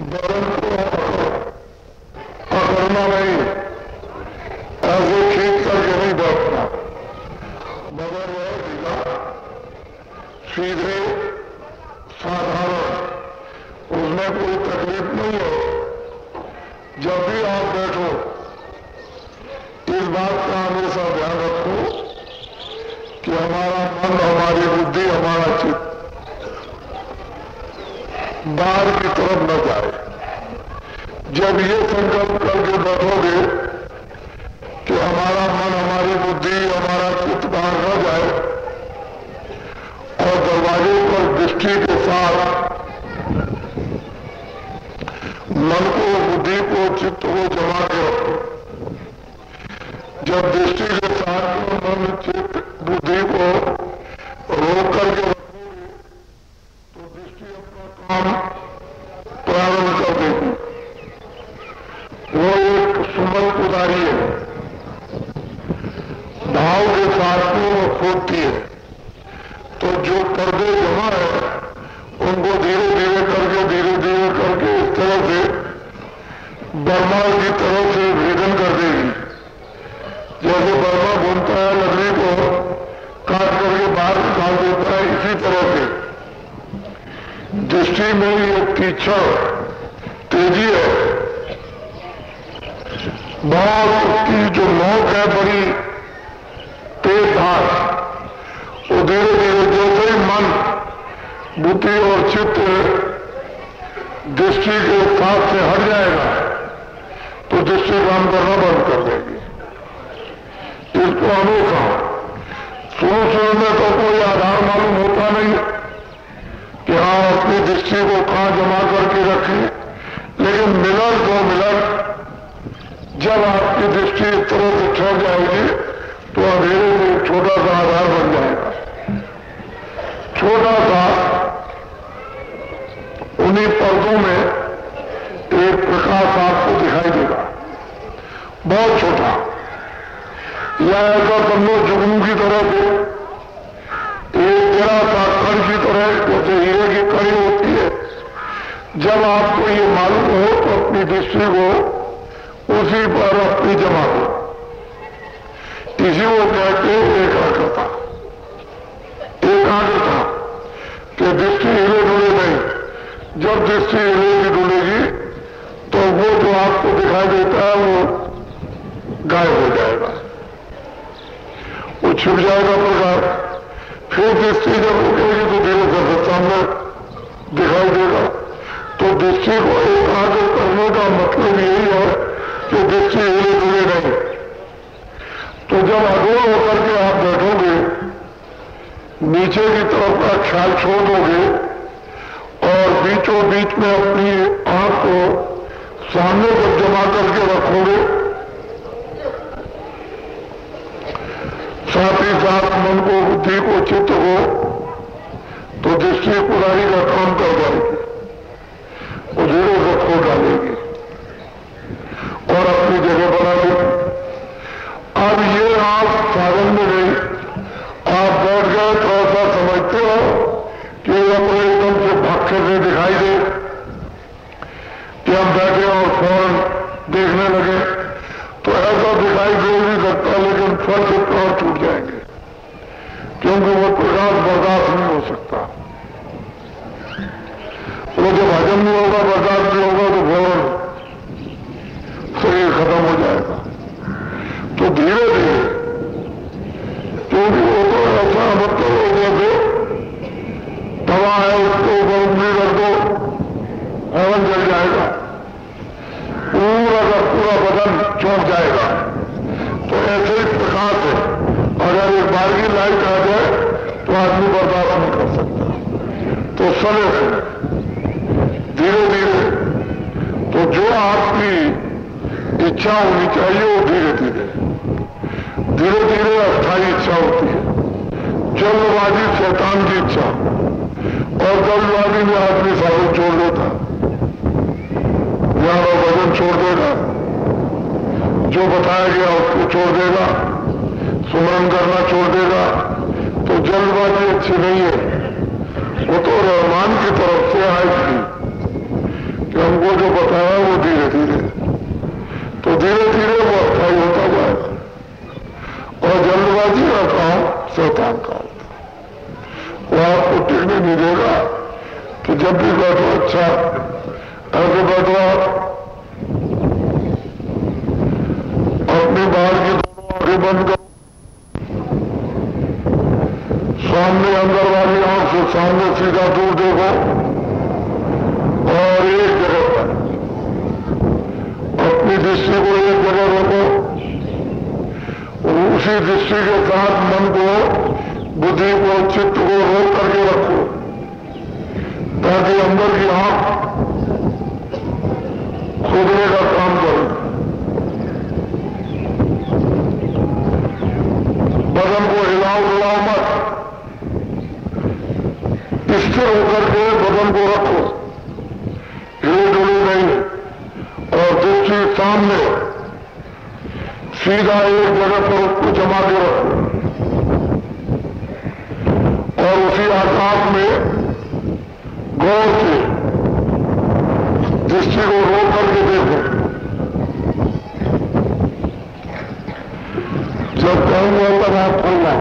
बदन को अकड़ना नहीं, ऐसे खींच करके नहीं बैठना, मगर वह ढीला सीधे साधारण, उसमें कोई तकलीफ नहीं है। जब भी आप बैठो इस बात का हमेशा ध्यान रखो कि हमारा मन, हमारी बुद्धि, हमारा चित्त बाहर की तरफ न जाए। जब ये संकल्प करके बैठोगे कि हमारा मन, हमारी बुद्धि, हमारा चित्त बाहर न जाए, और दरवाजे पर दृष्टि के साथ मन को, बुद्धि को, चित्त को जमा के रखो। जब दृष्टि के साथ मन, चित्त, बुद्धि को रोक करके रखोगे तो दृष्टि अपना काम प्रारंभ कर देगी। वो एक सुमन उदारी है, भाव के साथ में वो फूटती है। तो जो पर्दे जमा है उनको धीरे धीरे करके इस तरह से बर्मा की तरफ से भेदन कर देगी। जैसे बर्मा घूमता है, लकड़ी को काट करके बाहर निकाल देता है, इसी तरह से दृष्टि में ये तीक्ष्ण तेजी है, बहुत उसकी जो नोक है बड़ी तेज धार। वो धीरे धीरे जैसे ही मन, बुद्धि और चित्त दृष्टि के साथ से हट जाएगा तो दृष्टि काम करना बंद कर देगी। इसको अनोखा, शुरू में तो कोई आधार मालूम होता नहीं कि हाँ अपनी दृष्टि को कहां जमा करके रखें, लेकिन मिलन जब आपकी दृष्टि इस तरह से ठहर जाएगी तो अंधेरे में एक छोटा सा आधार बन जाएगा। छोटा सा उन्हीं पर्दों में एक प्रकाश आपको दिखाई देगा, बहुत छोटा, या ऐसा समझो जुगनू की तरह से एक जरा सा कण की तरह, जैसे हीरे की कड़ी होती है। जब आपको ये मालूम हो तो अपनी दृष्टि को उसी पर अपनी जमा दो। इसी को कहते हैं एकाग्रता। एकाग्रता कि दृष्टि हिले डुले नहीं। जब दृष्टि हिलेगी डुलेगी तो वो जो आपको दिखाई देता है वो गायब हो जाएगा, वो छुप जाएगा प्रकाश। फिर दृष्टि जब रुकेगी तो धीरे से सामने दिखाई देगा। तो दृष्टि को एकाग्र करने का मतलब यही है कि दृष्टि हिले डुले नहीं। तो जब अगोर होकर के आप बैठोगे, नीचे की तरफ का ख्याल छोड़ दोगे और बीचों बीच में अपनी आंख को सामने जब जमा करके रखोगे, साथ ही साथ मन को, बुद्धि को, चित्त को, तो दृष्टि कुदारी का काम कर जाएगी, वो धीरे से खो डालेगी और अपनी जगह बना लेगी। अब ये आप साधन में नहीं, आप बैठ गए तो ऐसा समझते हो कि हमको एकदम से भक्ष से दिखाई दे कि हम बैठे और फौरन देखने लगे, तो ऐसा दिखाई दे भी सकता, लेकिन फल से और छूट जाएंगे, क्योंकि वो प्रकाश बर्दाश्त नहीं हो सकता। वो जब हजम नहीं होगा, बर्दाश्त नहीं होगा, तो फौरन शरीर खत्म हो जाएगा। तो धीरे धीरे, क्योंकि वो तो ऐसा मतलब हो गया थे, दवा है उसको ऊपर उंगली रख दो, हवन जल जाएगा, पूरा का पूरा बदन चौंक जाएगा। तो ऐसे ही प्रकाश है, अगर एक बार की लाइट आ जाए तो आदमी बर्दाश्त नहीं कर सकता। तो समय से धीरे धीरे, तो जो आपकी इच्छा होनी चाहिए वो धीरे धीरे अस्थायी इच्छा होती है। जल्दबाजी शैतान की इच्छा, और जल्दबाजी में आदमी साधन छोड़ देता, ज्ञान और भजन छोड़ देगा, जो बताया गया उसको छोड़ देगा, सुमरन करना छोड़ देगा। तो जल्दबाजी अच्छी नहीं है, वो तो रहमान की तरफ से आएगी कि हमको जो जो बताया वो धीरे धीरे, तो धीरे धीरे वो अस्थायी होता जाएगा। और जल्दबाजी का काम शैतान का होता है, वो आपको टिकने नहीं देगा कि जब भी बैठो अच्छा ऐसे बैठो, अपनी बाहर की दोनों आंखें बंद करो, सामने अंदर वाली आंख से सामने सीधा दूर देखो और एक जगह पर अपनी दृष्टि को एक जगह रखो। उसी दृष्टि के साथ मन को, बुद्धि को, चित्त को रोक करके रखो ताकि अंदर की आंख खोदने का काम करे। बदन को हिलाओ डुलाओ मत, स्थिर होकर के बदन को रखो, हिले डुले नहीं, और दृष्टि सामने सीधा एक जगह पर उसको जमा के रखो और उसी आकाश में गौर से दृष्टि को रोक करके देखो। जब कहूंगा तब आप खोलना।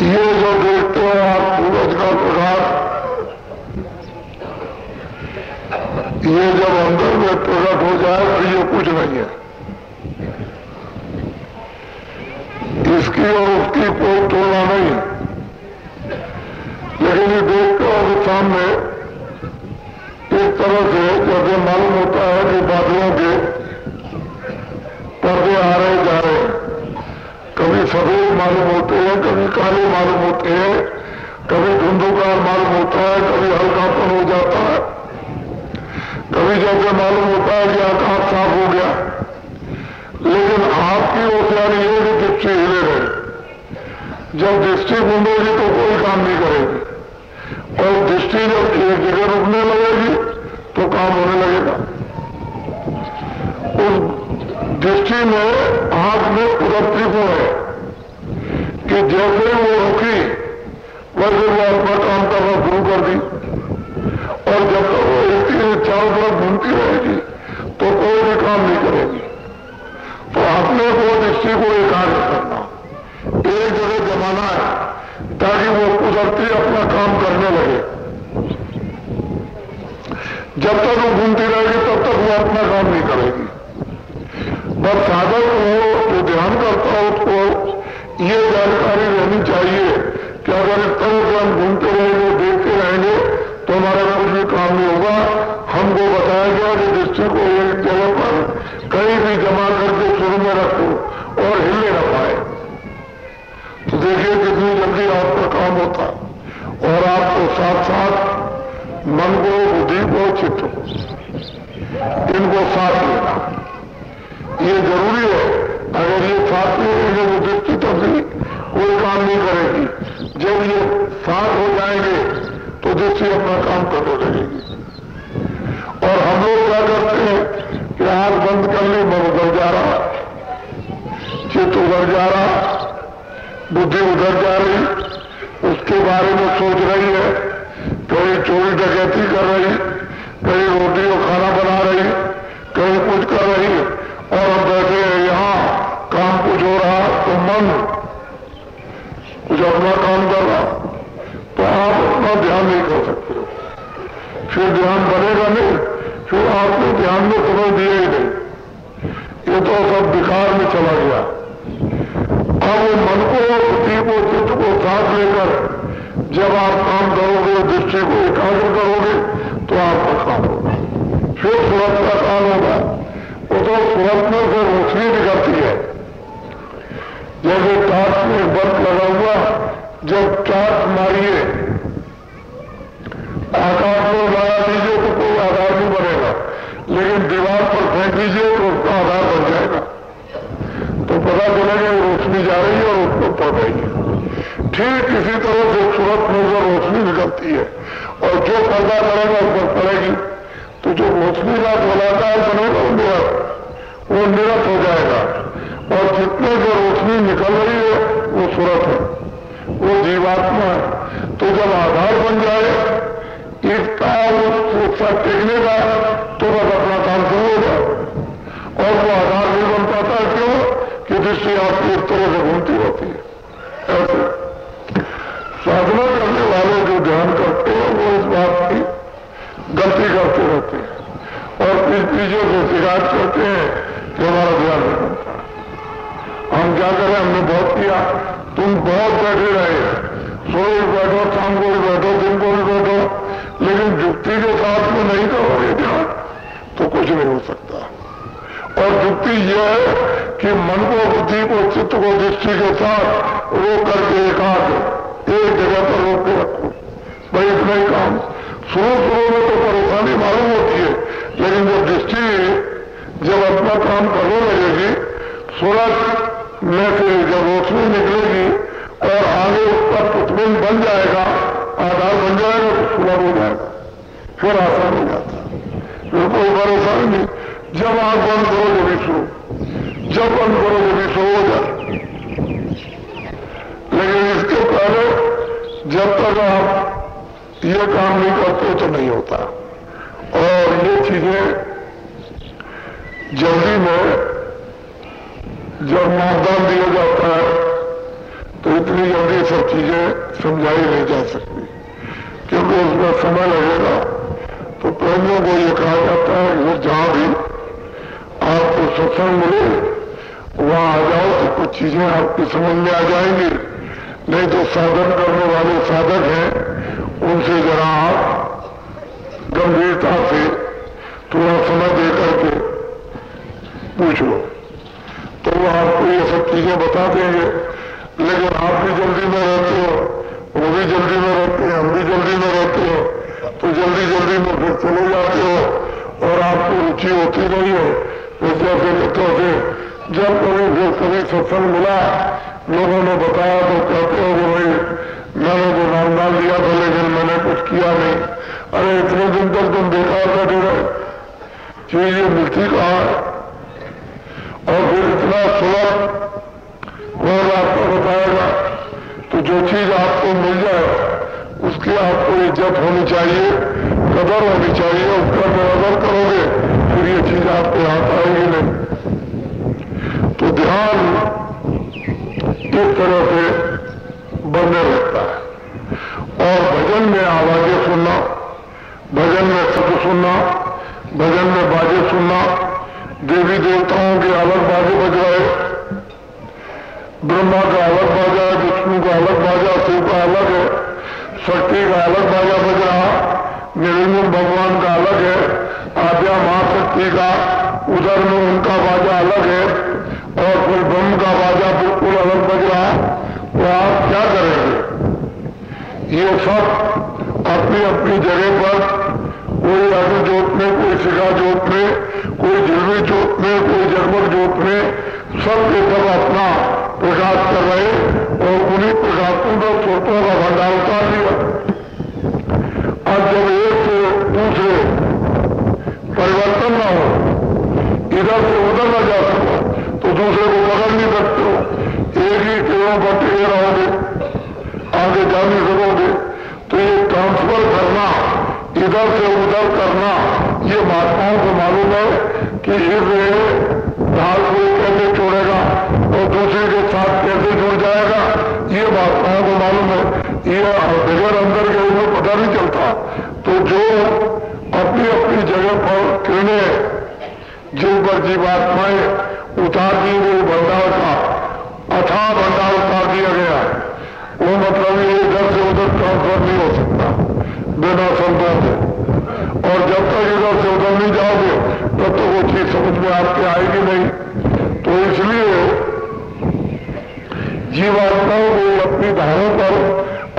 ये जो देखते हैं आप सूरज का प्रकाश, ये जब अंदर में प्रकट हो जाए तो ये कुछ नहीं है, इसकी और उसकी कोई तुलना नहीं। लेकिन ये देखते हो कि सामने एक तरह से जैसे मालूम होता है कि बादलों के पर्दे आ रहे जा रहे हैं, कभी सफेद मालूम होते हैं, कभी काले मालूम होते हैं, कभी धुंधुकार मालूम होता है, कभी हल्कापन हो जाता है, कभी जैसे मालूम होता है कि आकाश साफ हो गया। लेकिन आपकी होशियारी ये कि दृष्टि हिले रहे, जब दृष्टि घूमेगी तो कोई काम नहीं करेगी, और दृष्टि जब एक जगह रुकने लगेगी तो काम होने लगेगा। उस दृष्टि में आंख में उपलब्धि को है कि जैसे वो रुकी वैसे वो अपना काम करना शुरू कर दी, और जब तक वो इसकी चारों तरफ घूमती रहेगी तो कोई भी काम नहीं करेगी। तो अपने को दृष्टि को एकाग्र करना, एक जगह जमाना है ताकि वो कुदरती अपना काम करने लगे। जब तक वो घूमती रहेगी तब तक वो अपना काम नहीं करेगी। बस साधक को जो ध्यान करता हो उसको ये जानकारी रहनी चाहिए कि अगर इस तरह से हम घूमते रहेंगे, देखते रहेंगे तो हमारा कुछ भी काम नहीं होगा। हमको बताया गया कि दृष्टि को एक जगह पर कहीं भी जमा करके शुरू में रखो और हिलने न पाए। तो देखिए कितनी जल्दी आपका काम होता और आपको साथ साथ मन को, बुद्धि को, चित्त को, इनको साथ लेना ये जरूरी है। अगर ये साथ में रहेंगे तो दृष्टि तब भी कोई काम नहीं करेगी। जब ये साथ हो जाएंगे तो दृष्टि अपना काम करने लगेगी। और हम लोग क्या करते हैं कि आंख बंद कर ली, मन उधर जा रहा, चित्त उधर जा रहा, बुद्धि उधर जा रही, उसके बारे में सोच रही है, कहीं चोरी डकैती कर रही, कहीं रोटी और खाना बना रही, कहीं कुछ कर रही, और हम बैठे हैं यहाँ, काम कुछ हो रहा तो मन कुछ अपना काम कर रहा, तो आप अपना ध्यान नहीं कर सकते हो, फिर ध्यान बनेगा नहीं, फिर आपने ध्यान में समय दिया ही नहीं, ये तो सब विकार में चला गया। अब मन को, बुद्धि को, चित्त को साथ लेकर जब आप काम करोगे, दृष्टि को एकाग्र करोगे तो आपका काम होगा, फिर सूरत का काम होगा। वो तो सूरत में से रोशनी निकलती है, जैसे टार्च में एक बल्ब लगा हुआ, जब टार्च मारिए आकाश में लगा दीजिए तो कोई आधार नहीं बनेगा, लेकिन दीवार पर फेंक दीजिए तो उसका आधार बन जाएगा, तो पता चलेगा रोशनी जा रही है और उसको पड़ रही है। ठीक इसी तरह से सूरत में जो रोशनी निकलती है और जो पर्दा करेगा उस पर पड़ेगी, तो जो रोशनी का गोलाकार बनेगा वो निरत हो जाएगा, और जितने जो रोशनी निकल रही है वो सूरत है, वो जीवात्मा है। तो जब आधार बन जाए इसका उसका टेकने का तो बस अपना काम शुरू हो जाए, और वो आधार नहीं बन पाता। क्यों? कि दृष्टि आपकी एक तरह से घूमती रहती है। ऐसे साधना करने वाले जो ध्यान करते हैं वो इस बात की गलती करते रहते हैं और पीछे से शिकायत करते हैं कि हमारा ध्यान नहीं बनता। हम क्या करें, हमने बहुत किया, तुम बहुत बैठे रहे, सोए बैठो, शाम को भी बैठो, दिन को भी बैठो, लेकिन युक्ति के साथ में नहीं करोगे ध्यान तो कुछ नहीं हो सकता। और युक्ति यह है कि मन को, बुद्धि को, चित्त को दृष्टि के साथ रोक करके एक जगह पर रोक के रखो, भाई इतना ही काम। शुरू में तो परेशानी मालूम होती है, लेकिन जब दृष्टि जब अपना काम करने लगेगी, सूरज में से जब रोशनी निकलेगी और आगे उसका पुतबिंब बन जाएगा, आधार बन जाएगा, तो सुलभ हो जाएगा, फिर आसान हो जाता है, फिर कोई परेशानी नहीं। जब आप बंद करो जब भी सो, जब बंद करो जब भी सो हो जाए। लेकिन इसके पहले जब तक आप ये काम नहीं करते तो नहीं होता। और ये चीजें जल्दी में जब मापदंड दिया जाता है तो इतनी जल्दी सब चीजें समझाई नहीं जा सकती, क्योंकि उसमें समय लगेगा। तो प्रेमियों को ये कहा जाता है कि जहां भी आपको सत्संग मिले वहां आ जाओ तो कुछ चीजें आपकी समझ में आ जाएंगी, नहीं तो साधन करने वाले साधक हैं उनसे जरा आप गंभीरता से थोड़ा समय दे करके पूछ लो तो वो आपको ये सब चीजें बता देंगे। लेकिन आप भी जल्दी में रहते हो, वो भी जल्दी में रहते हैं, हम भी जल्दी में रहते हैं, तो जल्दी जल्दी में फिर चले जाते हो और आपको रुचि होती नहीं है। जैसे जब कभी सत्संग मिला, लोगों ने बताया तो कहते हो कि भाई मैंने तो नाम लिया था लेकिन मैंने कुछ किया नहीं। अरे इतने दिन तक तुम बेकार बैठे रहे, चीजें मिलती कहाँ है? और फिर इतना सुलभ कौन आपको बताएगा? तो जो चीज आपको मिल जाए उसकी आपको इज्जत होनी चाहिए, कदर होनी चाहिए, उसका निरादर करोगे फिर ये चीज आपके हाथ आएगी नहीं। तो ध्यान इस तरह से बनने लगता है। और भजन में आवाजें सुनना, भजन में शब्द सुनना, भजन में बाजे सुनना, देवी देवताओं के अलग बाजे बज रहे, ब्रह्मा का अलग बाजा है, विष्णु का अलग बाजा, शिव का अलग है, शक्ति का अलग बाजा बज रहा, निरंजन भगवान का अलग है, आद्या महाशक्ति का उधर में उनका बाजा अलग है, और फिर ब्रह्म का बाजा बिल्कुल अलग बज रहा। तो आप क्या करेंगे? ये सब अपनी अपनी जगह पर, कोई अग्नि जोत में, कोई शिखा जोत में, कोई झिलमी जोत में, कोई जगमग जोत में, सब के सब अपना प्रकाश कर रहे, और उन्हीं प्रकाशों का स्रोतों का भंडार उतार दिया। अब जब एक से दूसरे परिवर्तन न हो, इधर से उधर न जा सको, तो दूसरे को पकड़ नहीं सकते हो, एक ही पेड़ों पर टिके रहोगे, आगे जा नहीं सकोगे। तो ये ट्रांसफर करना, इधर से उधर करना, ये महात्माओं को मालूम है कि इस ढाल को कैसे छोड़ेगा और दूसरे के साथ कैसे जुड़ जाएगा, ये महात्माओं को मालूम है। ये बगैर अंदर के उन्हें पता नहीं चलता। तो जो अपनी अपनी जगह पर किरणें जिन पर जीवात्माएं उतार दी गई, भंडार का अथाह भंडार उतार दिया गया, वो मतलब ये इधर से उधर ट्रांसफर नहीं हो सकता बिना संतों के। और जब तक इधर से उधर नहीं जाओगे तब तो वो चीज समझ में आपके आएगी नहीं। तो इसलिए जीवात्माओं को अपनी धारों पर,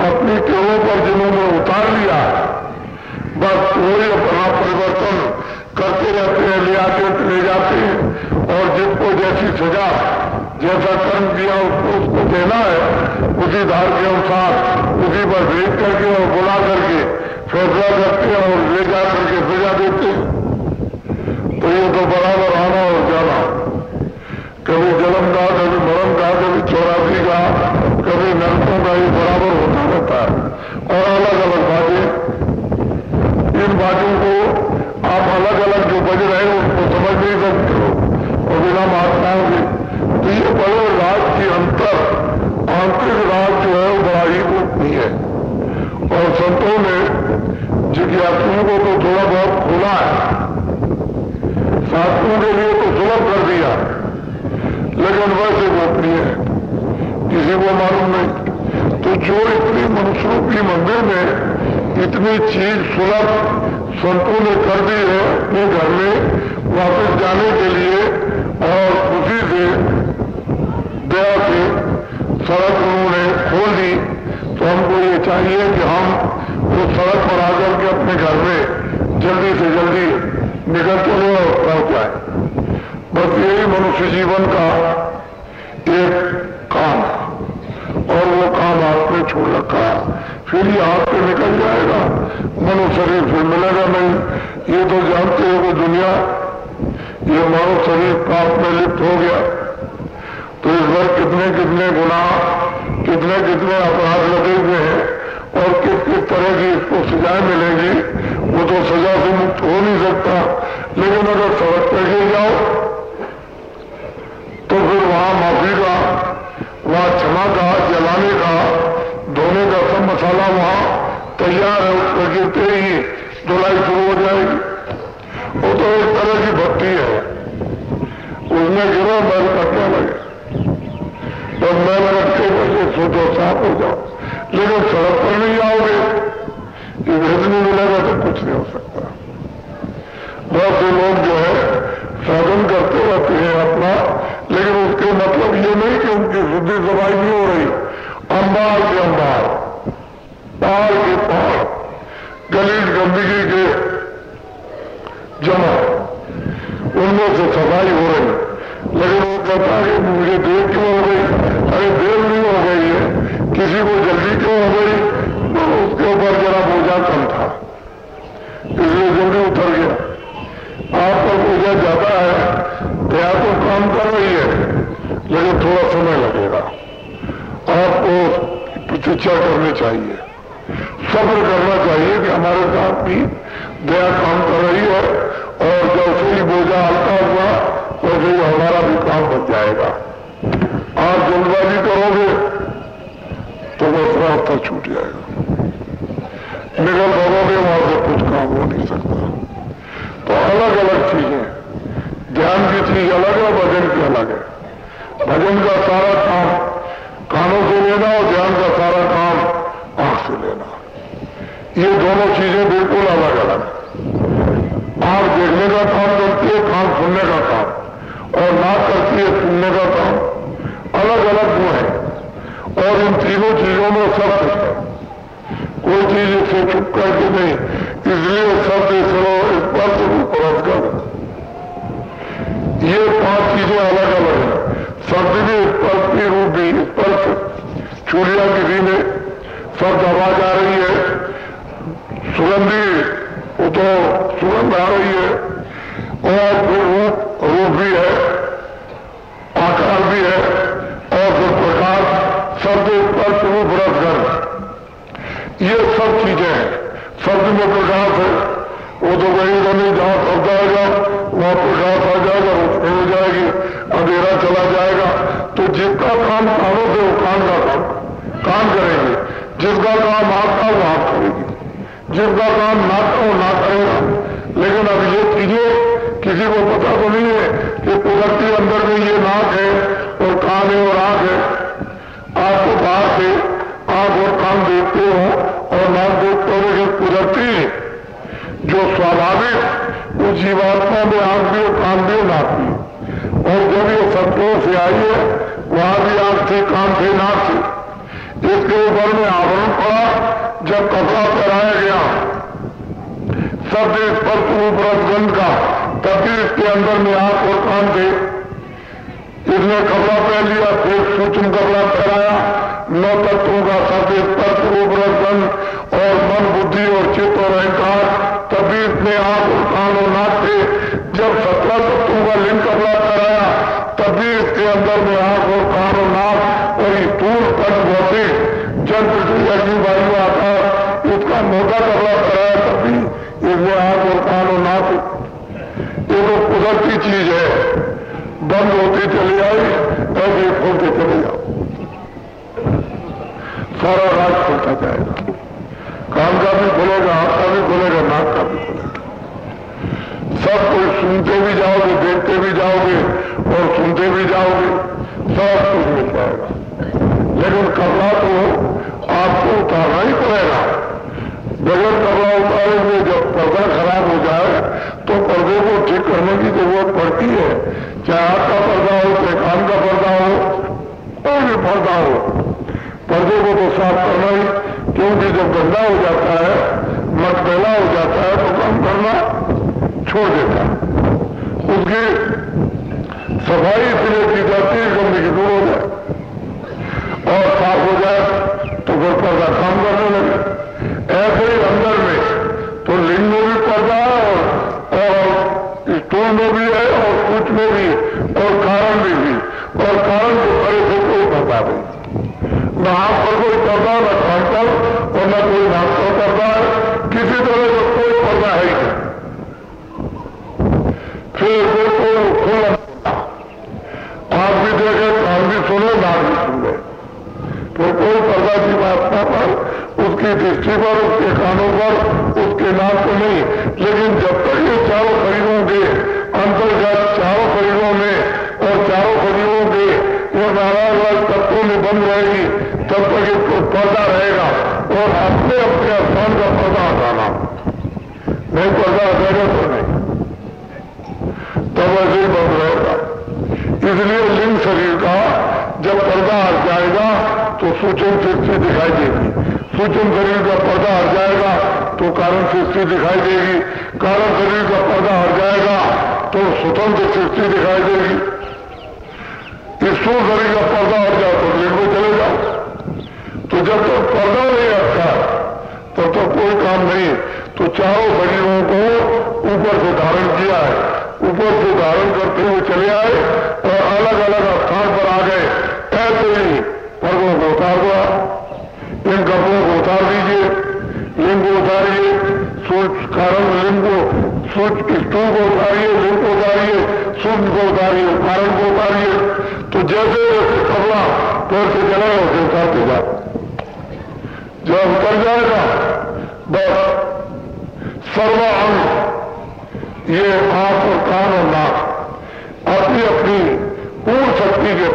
अपनी केवों पर जिन्होंने उतार लिया, बस वही अपना परिवर्तन करते रहते हैं, ले जाते हैं। और जिनको जैसी सजा, जैसा कर्म किया उसको देना है, उसी धार के अनुसार उसी पर भेज करके और बुला करके फैसला करते हैं और ले जा करके सजा देते हैं। तो ये तो बराबर आना और जाना, कभी जन्म का, कभी मरण का, कभी 84 का, कभी नरकों का, ये बराबर होता रहता है। और अलग अलग बातें, इन बातों को आप अलग अलग जो बज रहे हो उसको समझ नहीं सकते हो, और बिना महात्माओं के। तो ये बड़े राज की अंतर, आंतरिक राज जो है वो बड़ा ही गोपनीय है। और संतों ने जिज्ञासुओं को तो थोड़ा बहुत खोला है, साधुओं के लिए तो सुलभ कर दिया, लेकिन वैसे गोपनीय है, किसी को मालूम नहीं। तो जो इतनी मनुष्यरूपी मंदिर में इतनी चीज सुलभ संतों ने कर दी है अपने घर में वापस जाने के लिए, और खुशी से दया से सड़क उन्होंने खोल दी, तो हमको ये चाहिए कि हम उस सड़क पर आकर के अपने घर में जल्दी से जल्दी निकल चले और पहुंच जाए। बस यही मनुष्य जीवन का एक काम, और वो काम आपने छोड़ रखा, फिर ये हाथ पे निकल जाएगा, मनुष्य शरीर फिर मिलेगा नहीं। ये तो जानते हो कि दुनिया, ये मानव शरीर पाप में लिप्त हो गया, तो इस बार कितने कितने गुनाह, कितने कितने अपराध लगे हुए हैं, और किस किस तरह की इसको सजाएं मिलेगी, वो तो सजा से मुक्त हो नहीं सकता। लेकिन अगर सड़क पर गिर जाओ तो फिर वहां माफी का, वहां क्षमा का, जलाने का, धोने का सब मसाला वहां तैयार है, उस पर गिरते ही धुलाई शुरू हो जाएगी। वो तो एक तरह की भक्ति है, उसमें गिरो मैल कटने लगे, तो मैल रखते बचे सोचो साफ हो जाओ। लेकिन सड़क पर नहीं आओगे, ये भेद नहीं मिलेगा तो कुछ नहीं हो सकता। बहुत से लोग जो है साधन करते रहते हैं अपना, लेकिन उसके मतलब ये नहीं कि उनकी शुद्धि सफाई नहीं हो रही। अंबार के अंबार, पहाड़ के पहाड़, गलीज गंदगी के जमा, उनमें से सफाई हो रही, लेकिन वो कहता है कि मुझे देर क्यों हो गई? अरे देर नहीं हो गई है, किसी को जल्दी क्यों हो गई? तो उसके ऊपर जरा बोझा कम था, इसलिए जल्दी उतर गया। आप पर बोझा ज्यादा है, दया तो काम कर रही है, लेकिन थोड़ा समय लगेगा। आपको प्रतीक्षा करनी चाहिए, सब्र करना चाहिए कि हमारे साथ भी दया काम कर रही है, और जैसे ही बोझा हल्का हुआ वैसे ही हमारा भी काम बन जाएगा। आप जल्दबाजी करोगे तो बस रास्ता छूट जाएगा, निकल पड़ोगे वहां से कुछ काम हो नहीं सकता। तो अलग अलग चीजें, ध्यान की चीज अलग है, भजन की अलग है। भजन का सारा काम दोनों चीजें बिल्कुल अलग अलग। आंख देखने का काम करती है, कान सुनने का काम, और नाक करती है सुनने का काम। अलग अलग वो है और इन तीनों चीजों में सब कुछ है, कोई चीज इससे छुप करके नहीं। इसलिए शब्द सुनो, स्पर्श रूप रसगंध, ये 5 चीजें अलग अलग हैं। शब्द भी स्पर्श भी, रूप भी। स्पर्श छू लिया किसी ने, शब्द आवाज आ रही है, सुगंधी वो तो सुगंध आ रही है, और फिर रूप भी है, आकार भी है, और फिर प्रकाश। शब्द स्पर्श रूप रसगंध, ये सब चीजें हैं। शब्द में प्रकाश है, वो तो कहीं तो नहीं, जहां शब्द आएगा वहां प्रकाश आ जाएगा, रोशनी हो जाएगी, अंधेरा चला जाएगा। तो जिसका काम कानों से, वो कान का काम करेंगे, जिसका काम आंख का वो आंख करेगी, जिसका काम नाक का वो नाक करेगा। लेकिन अब ये चीजें किसी को पता तो नहीं है कि कुदरती अंदर में ये नाक है और कान है और आंख है। आपको बाहर से आंख और कान देखते हो और नाक देखते हो, लेकिन कुदरती जो स्वाभाविक उस जीवात्मा में आंख भी और कान भी और नाक भी। और जब ये सत्यों से आई है, वहां भी आंख थी, कान थे, नाक थी। इसके ऊपर में आवरण पड़ा, जब कपड़ा पहनाया गया शब्द स्पर्श रूप रसगंध का, तब भी इसके अंदर में आंख और कान थे। इसने कपड़ा पहन लिया, फिर सूक्ष्म कपड़ा पहनाया, 9 तत्वों का शब्द स्पर्श रूप रसगंध और मन, बुद्धि और चित्त और अहंकार, तब भी इसने आंख और कान और नाक थे। जब 17 तत्वों का लिंग कपड़ा पहनाया, तब भी इसके अंदर में आंख और कान और नाक और स्थूल पंच भौतिक जल पृथ्वी अग्नि वायु आकाश, इसका मोटा कपड़ा पहनाया, तब भी इसमें आंख और कान और नाक। ये तो कुदरती चीज है, बंद होती चली आई, ऐसे खोलते चले जाओ, सारा राज खुलता जाएगा। कान का भी खुलेगा, हाथ का भी खुलेगा, नाक का भी खुलेगा। सब कुछ सुनते भी जाओगे, देखते भी जाओगे और सुनते भी जाओगे, सब कुछ मिल जाएगा। लेकिन कपड़ा तो आपको उतारना ही पड़ेगा। बगैर कपड़ा उतारे हुए जब पर्दा खराब हो जाए तो पर्दे को ठीक करने की जरूरत पड़ती है। चाहे हाथ का पर्दा हो, चाहे कान का पर्दा हो, कोई भी पर्दा हो, पर्दे को तो साफ करना ही, क्योंकि जब गंदा हो जाता है, मटमैला हो जाता है, तो काम करना छोड़ देता है। उसकी सफाई इसलिए की जाती है, गंदगी दूर हो जाए और साफ हो जाए तो फिर पर्दा काम करने लगे। ऐसे ही अंदर में तो लिंग में भी पर्दा है और स्थूल में भी है और सूक्ष्म में भी और कारण में भी। और कारण को करे से कोई पर्दा नहीं, न हाथ पर कोई पर्दा, न कान पर और न कोई नाक पर पर्दा है, किसी तरह का कोई पर्दा है ही नहीं। फिर बिल्कुल खुला, आंख भी देखे, कान भी सुने, नाक भी सुन ले, तो कोई पर्दा जीवात्मा पर, उसकी दृष्टि पर, उसके कानों पर, उसके नाक को नहीं। लेकिन जब तक ये चारों शरीरों के अंतर्गत, चारों शरीरों में और चारों शरीरों के ये अलग अलग तत्वों में बंद रहेगी, तब तक इसको पर्दा रहेगा। और अपने अपने स्थान का पर्दा हटाना, नहीं पर्दा हटेगा तो नहीं, तब ऐसे ही बंद रहेगा। इसलिए लिंग शरीर का जब पर्दा हट जाएगा तो सूक्ष्म सृष्टि दिखाई देगी, सूक्ष्म शरीर का पर्दा हट जाएगा तो कारण सृष्टि दिखाई देगी, कारण शरीर का पर्दा हट जाएगा तो स्वतंत्र सृष्टि दिखाई देगी। स्थूल शरीर का पर्दा हट जाए तो लिंग में चले जाओ। तो जब तक पर्दा नहीं हटता तब तक कोई काम नहीं। तो चारों शरीरों को ऊपर से धारण किया है, ऊपर से धारण करते हुए चले आए और अलग अलग स्थान पर आ गए। ऐसे ही पर्दों को उतार दिया, इन कपड़ों को उतार दीजिए, लिंग को उतारिए, सूक्ष्म कारण लिंग को, सूक्ष्म स्थूल को उतारिए, लिंग को उतारिए, सूक्ष्म को उतारिए, कारण को उतारिए। तो जैसे कपड़ा पैर से चलेगा उसे उतारते जाए, जब उतर जाएगा बस सर्व अंग, ये आंख और कान और नाक अपनी अपनी पूर्ण शक्ति के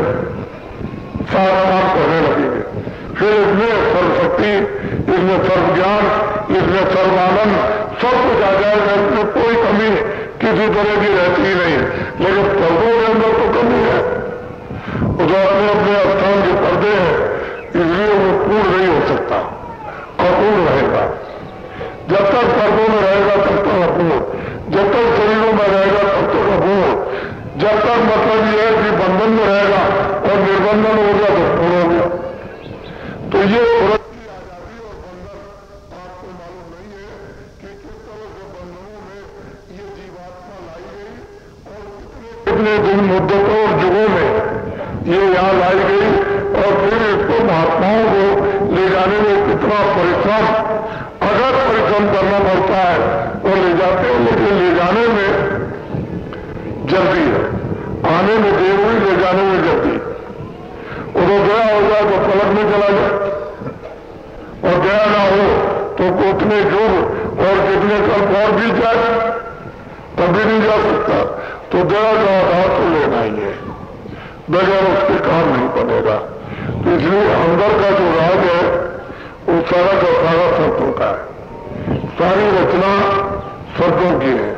साथ काम करने लगेंगे। फिर इसमें सर्वशक्ति सर्वशक्ति, इसमें सर्व ज्ञान, इसमें सर्वानंद, सब कुछ आ जाएगा। इसमें कोई कमी किसी तरह की रहती ही नहीं। लेकिन पर्दों के अंदर तो कमी है, वो जो अपने अपने स्थान के पर्दे हैं, इसलिए वो पूर्ण नहीं हो सकता, अपूर्ण रहेगा। जब तक पर्दों में रहेगा तब तक अपूर्ण, जब तक शरीरों में रहेगा तब तक अपूर्ण। जब तक मतलब यह है कि बंधन में रहेगा और निर्बंधन हो गया तो पूर्ण हो गया। तो ये औरत की आजादी और बंधन आपको मालूम नहीं है कि किस तरह से बंधनों में ये जीवात्मा लाई गई और कितने दिन मुद्दतों और युगों में ये यहाँ लाई गई, और फिर इसको महात्माओं को ले जाने में कितना परिश्रम, अगर परिश्रम करना पड़ता है तो ले जाते हैं, लेकिन ले जाने में जल्दी है, आने में देर हुई, ले जाने में जल्दी। वो तो गया हो जाए तो पलट में चला जाए, और गया ना हो तो कितने युग और कितने कल्प और बीत जाए तब भी नहीं जा सकता। तो गया का आधार तो लेना ही है, बगैर उसके काम नहीं बनेगा। तो इसलिए अंदर का जो राज है वो सारा का सारा शब्दों का है, सारी रचना शब्दों की है।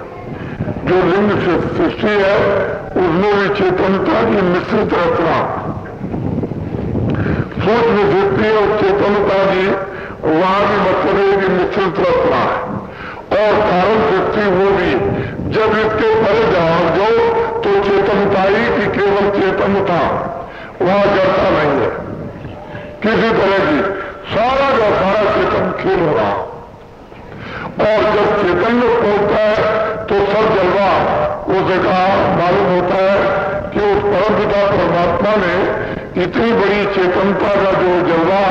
जो लिंग से सृष्टि है उसमें भी चेतनता की मिश्रित रचना, सूक्ष्म सृष्टि और चेतनता की वहां भी मतलब है कि मिश्रित रचना है, और कारण सृष्टि वो भी। जब इसके परे जाओ तो चेतनता ही की केवल चेतनता, वहां जड़ता नहीं है किसी तरह की, सारा का सारा चेतन खेल हो रहा। और जब चैतन्य पहुंचता है तो सब जलवा उसे कहा मालूम होता है कि उस परम पिता परमात्मा ने इतनी बड़ी चेतनता का जो जलवा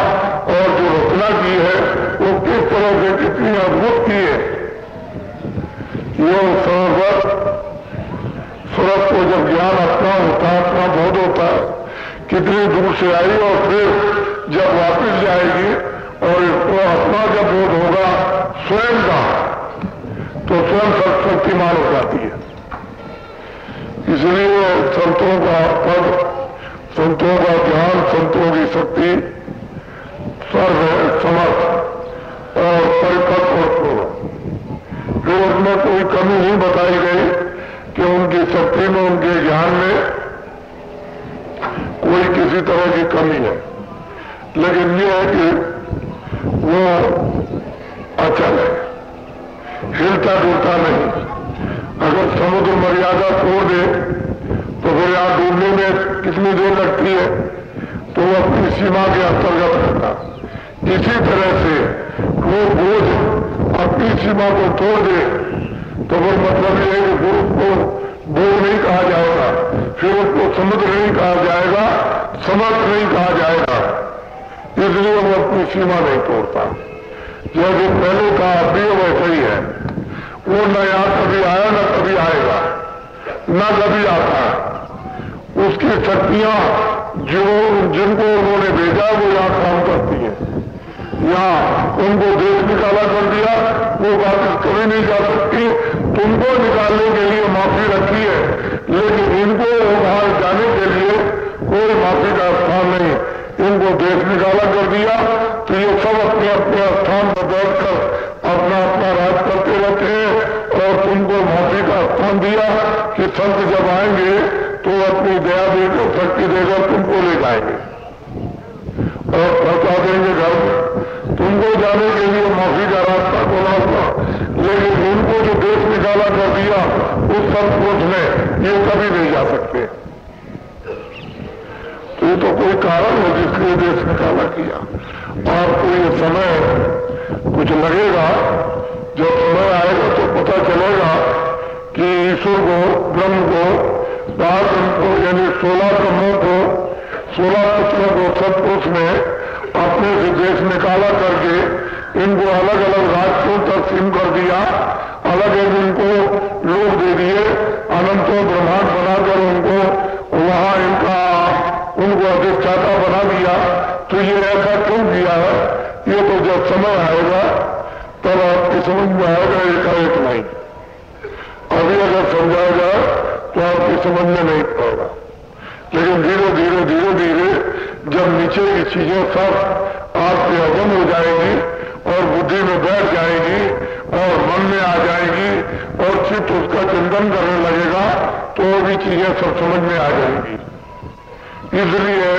और जो रचना की है वो किस तरह से कितनी अद्भुत की है। ये सूरत को जब ज्ञान अपना होता है, अपना बोध होता है, कितनी दूर से आई और फिर जब वापस जाएगी और इसको अपना जब बोध होगा स्वयं का, तो स्वयं शक्तिमान हो जाती है। इसलिए संतों का पद, संतों का ज्ञान, संतों की शक्ति सर्व समर्थ और परिपक्व और पूर्ण। फिर उसमें कोई कमी नहीं बताई गई कि उनकी शक्ति में, उनके ज्ञान में कोई किसी तरह की कमी है। लेकिन यह है कि वो अचल है, हिलता डुलता नहीं। अगर समुद्र मर्यादा तोड़ दे तो फिर यहाँ डूबने में कितनी देर लगती है, तो वो अपनी सीमा के अंतर्गत रहता। इसी तरह से वो बोझ अपनी सीमा को तोड़ दे तो फिर मतलब ये है कि बोझ को बोझ नहीं कहा जाएगा, फिर उसको समुद्र नहीं कहा जाएगा, समर्थ नहीं कहा जाएगा। इसलिए वो अपनी सीमा नहीं तोड़ता। जैसे पहले का अभी वैसे ही है, वो न यहाँ कभी आया न कभी आएगा, न कभी आता है। उसकी शक्तियां जिनको उन्होंने भेजा वो यहाँ काम करती हैं। यहाँ उनको देश निकाला कर दिया, वो वापस कभी नहीं जा सकती। तुमको निकालने के लिए माफी रखी है, लेकिन इनको बाहर जाने के लिए कोई माफी का स्थान नहीं। इनको देश निकाला कर दिया तो ये सब अपने अपने स्थान पर बैठकर अपना अपना राज करते रहते हैं। और तुमको माफी का स्थान दिया कि संत जब आएंगे तो अपनी दया देकर, शक्ति देकर तुमको ले जाएंगे और पहुंचा देंगे घर में। तुमको जाने के लिए माफी का रास्ता खोला हुआ, लेकिन उनको जो देश निकाला कर दिया उस संतोष में ये कभी नहीं जा सकते। तो ये तो कोई कारण है जिसके देश निकाला किया। आपको ये समय कुछ लगेगा, जब समय आएगा तो पता चलेगा कि ईश्वर को, ब्रह्म को, ब्रह्म को, यानी 16 ब्रह्मों को, 16 पुत्रों को सतपुरुष ने अपने से देश निकाला करके इनको अलग अलग राज्यों तकसीम कर दिया, अलग अलग इनको लोग दे दिए, अनंतों ब्रह्मांड बनाकर उनको वहां उनको अधिष्ठाता बना दिया। तो ये ऐसा क्यों किया है, ये तो जब समय आएगा तब आपकी समझ में आएगा, एकाएक नहीं। अभी अगर समझाएगा तो आपकी समझ में नहीं पड़ेगा, लेकिन धीरे धीरे धीरे धीरे जब नीचे की चीजें सब स्वाद से हजम हो जाएगी और बुद्धि में बैठ जाएगी और मन में आ जाएगी और चित्त उसका चिंतन करने लगेगा तो भी चीजें सब समझ में आ जाएंगी। इसलिए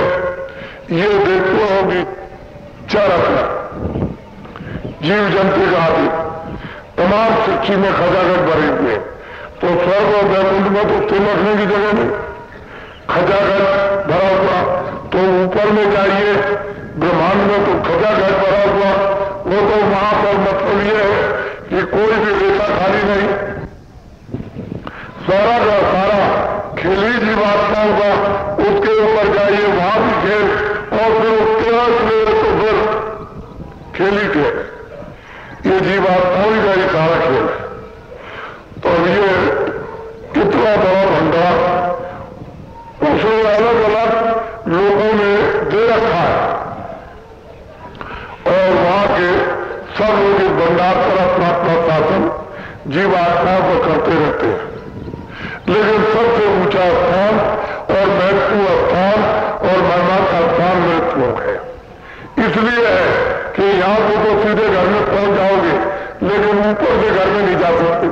ये देखते हो कि चरक जीव जंतु का आदि तमाम सृष्टि में खजागट भरे हुए, तो स्वर्ग और वैकुंठ में तो तिल रखने की जगह नहीं, खजागट भरा हुआ। तो ऊपर में जाइए ब्रह्मांड में तो खजागट भरा हुआ, वो तो वहां पर मतलब ये है कि कोई भी रेखा खाली नहीं, सारा का सारा खेल ही जीवात्मा होगा। उसके ऊपर जाइए वहां भी खेल, और फिर उसके बाद तो फिर खेल ही खेल, ये जीवात्माओं का ही सारा खेल है। तो ये कितना बड़ा भंडार उसे अलग अलग लोगों ने दे रखा है और वहां के सब लोग इस भंडार पर अपना अपना शासन जीवात्मा को करते रहते हैं। लेकिन सबसे ऊंचा स्थान और महत्वपूर्ण स्थान और महिमा का स्थान मृत्यु है। इसलिए है कि यहां तो सीधे घर में पहुंच जाओगे, लेकिन ऊपर से घर में नहीं जा सकते।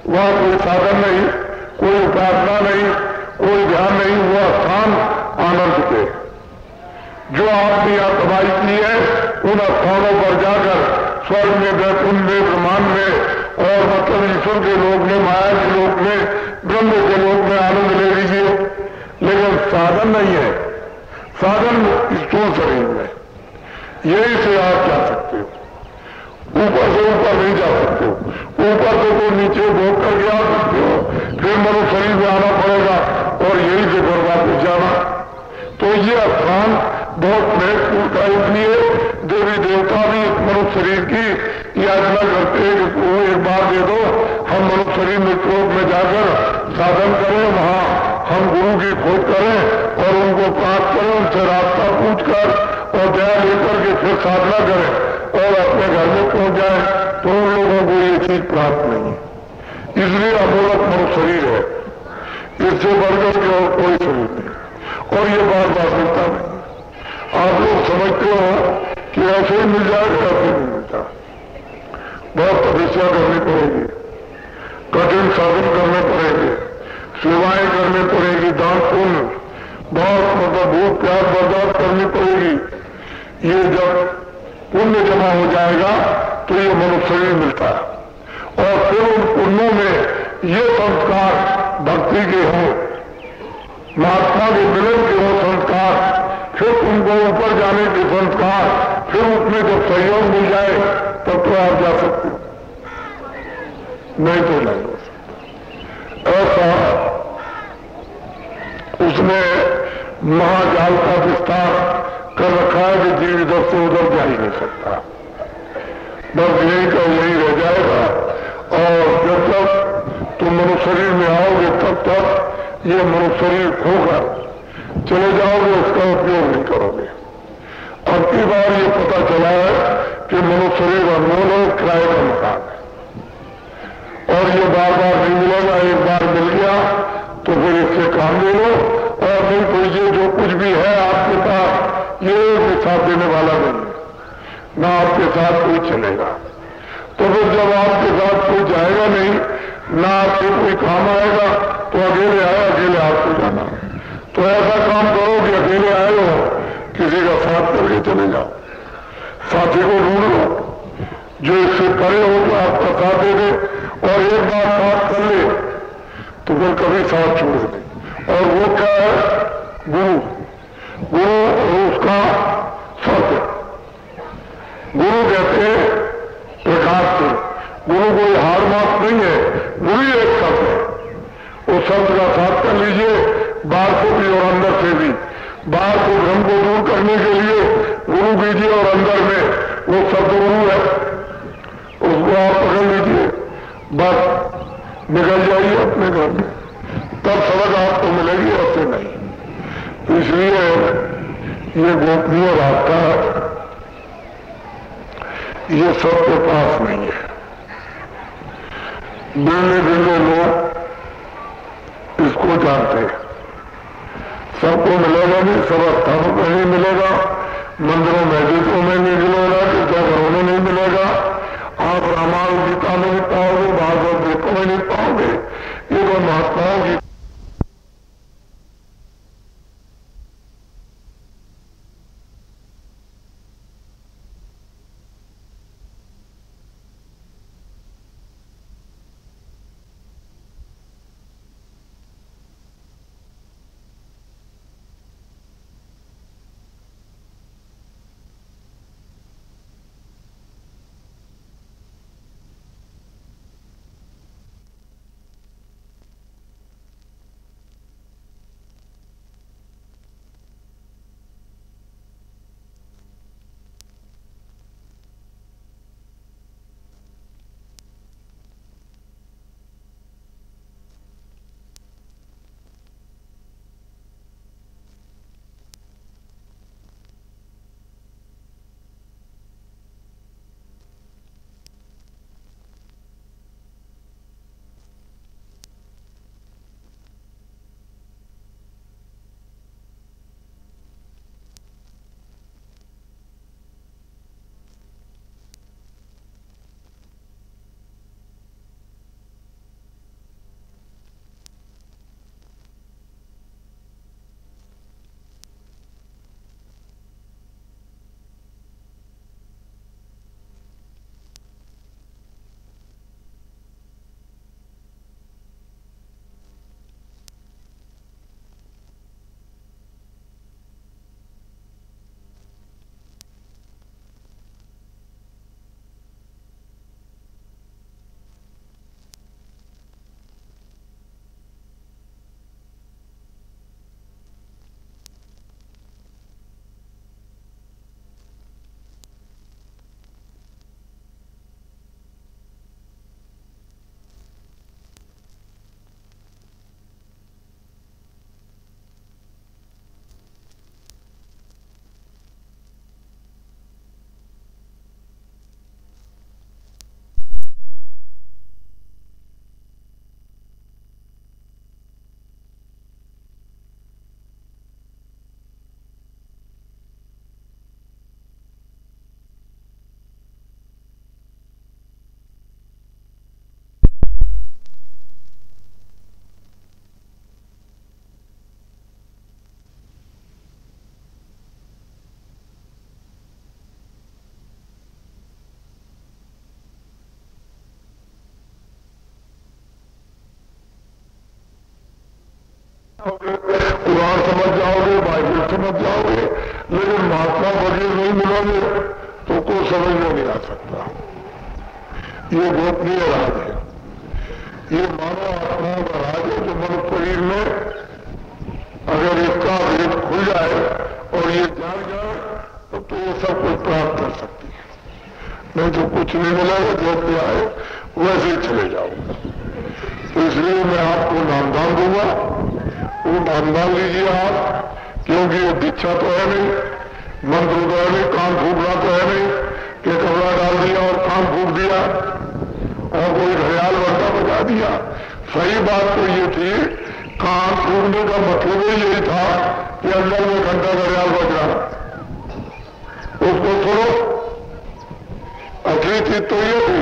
वहां कोई साधन नहीं, कोई उपासना नहीं, कोई ध्यान नहीं, हुआ स्थान आनंद के। जो आपने यहां कमाई की है उन स्थानों पर जाकर स्वर्ग में, वैकुंठ में, ब्रह्मांड में और मतलब ईश्वर के लोक में, माया के लोक में, ब्रह्म के लोक में आनंद ले लीजिए। लेकिन साधन नहीं है, साधन स्थूल शरीर में, यही से आप जा सकते हो। ऊपर से ऊपर नहीं जा सकते हो, ऊपर से तो नीचे भोग करके आ सकते हो, फिर मनुष्य शरीर में आना पड़ेगा और यही से घर वापस जाना। तो ये स्थान बहुत महत्वपूर्ण था। इसलिए देवी देवता भी इस मनुष्य शरीर की याचना करते हैं कि वो एक बार दे दो, हम मनुष्य शरीर में लोक में जाकर साधन करें, वहां हम गुरु की खोज करें और उनको प्राप्त करें, उनसे रास्ता पूछकर और दया लेकर के फिर साधना करें और अपने घर में पहुंच जाए। तो उन लोगों को ये चीज प्राप्त नहीं है। इसलिए अमूलक मनुष्य शरीर है, इससे बढ़कर के और कोई शरीर नहीं, और ये बात वास्तविकता नहीं। आप लोग समझते हो कि ऐसे ही मिल जाएगा, ऐसे नहीं मिलता। बहुत तपस्या करनी पड़ेगी, कठिन साधन करने पड़ेंगे, सेवाएं करनी पड़ेगी, दान पुण्य, बहुत मतलब भूख प्यास बर्दाश्त करनी पड़ेगी। ये जब पुण्य जमा हो जाएगा तो ये मनुष्य शरीर मिलता है। और फिर उन पुण्यों में ये संस्कार भक्ति के हों, महात्मा के मिलन के हों संस्कार, फिर उनको ऊपर जाने के संस्कार, फिर उसमें जब सहयोग मिल जाए तब तो आप जा सकते हो, नहीं तो नहीं हो सकता। ऐसा उसने महाजाल का विस्तार कर रखा है कि जीव इधर से उधर जा ही नहीं सकता, बस यही का यही रह जाएगा। और जब तक तुम मनुष्य शरीर में आओगे तब तक ये मनुष्य शरीर खोकर चले जाओगे, उसका उपयोग नहीं करोगे। अब की बार ये पता चला है कि मनुष्य शरीर अनमोल है, किराए का मकान है और ये बार बार नहीं मिलेगा। एक बार मिल गया तो फिर इससे काम ले लो, और नहीं तो ये जो कुछ भी है आपके पास ये भी साथ देने वाला नहीं है, ना आपके साथ कोई चलेगा। तो फिर जब आपके साथ कोई जाएगा नहीं, ना आपके कोई काम आएगा, तो अकेले आए, अकेले आपको जाना। तो ऐसा काम करो कि अकेले आए हो, किसी का साथ करके चले जाओ, साथी को ढूंढ लो जो इससे परे हो तो आपका साथ दे दे, और एक बार साथ कर ले तो फिर कभी साथ छोड़ दे। और वो क्या है? गुरु। गुरु उसका सत्य, गुरु कहते हैं प्रकाश से। गुरु कोई हार मात नहीं है, गुरु एक शब्द है। उस शब्द का साथ कर लीजिए, बाहर को भी और अंदर से भी। बाहर को भ्रम को दूर करने के लिए गुरु कीजिए, और अंदर में वो शब्द गुरु है, उसको आप पकड़ लीजिए, बस निकल जाइए अपने घर में, तब सड़क आपको मिलेगी, ऐसे नहीं। इसलिए ये गोपनीय रास्ता ये सबके पास नहीं है। बिरले बिरले लोग इसको जानते हैं, सबको मिलेगा नहीं, सब स्थानों पर नहीं मिलेगा, मंदिरों मस्जिदों में नहीं समझ जाओगे, बाइबल समझ जाओगे, लेकिन महात्मा फकीर नहीं मिलोगे तो कोई समझ में नहीं आ सकता। ये गोपनीय राज है, ये मानव आत्माओं का राज है जो मनुष्य शरीर में अगर इसका भेद खुल जाए और ये जान जाए तो ये सब कुछ प्राप्त कर सकती है, नहीं तो कुछ नहीं मिलेगा, जैसे आए वैसे ही चले जाओगे। तो इसलिए मैं आपको नामदान दूंगा, वो नामदान लीजिए आप, क्योंकि ये दीक्षा तो है नहीं, मंत्र तो है नहीं, कान फूकना तो है नहीं कि कपड़ा डाल दिया और कान फूक दिया और कोई घड़ियाल बंदा बजा दिया। सही बात तो ये थी, कान फूकने का मतलब ही यही था कि अंदर में घंटा घड़ियाल बज रहा, उसको सुनो। असली चीज तो ये थी,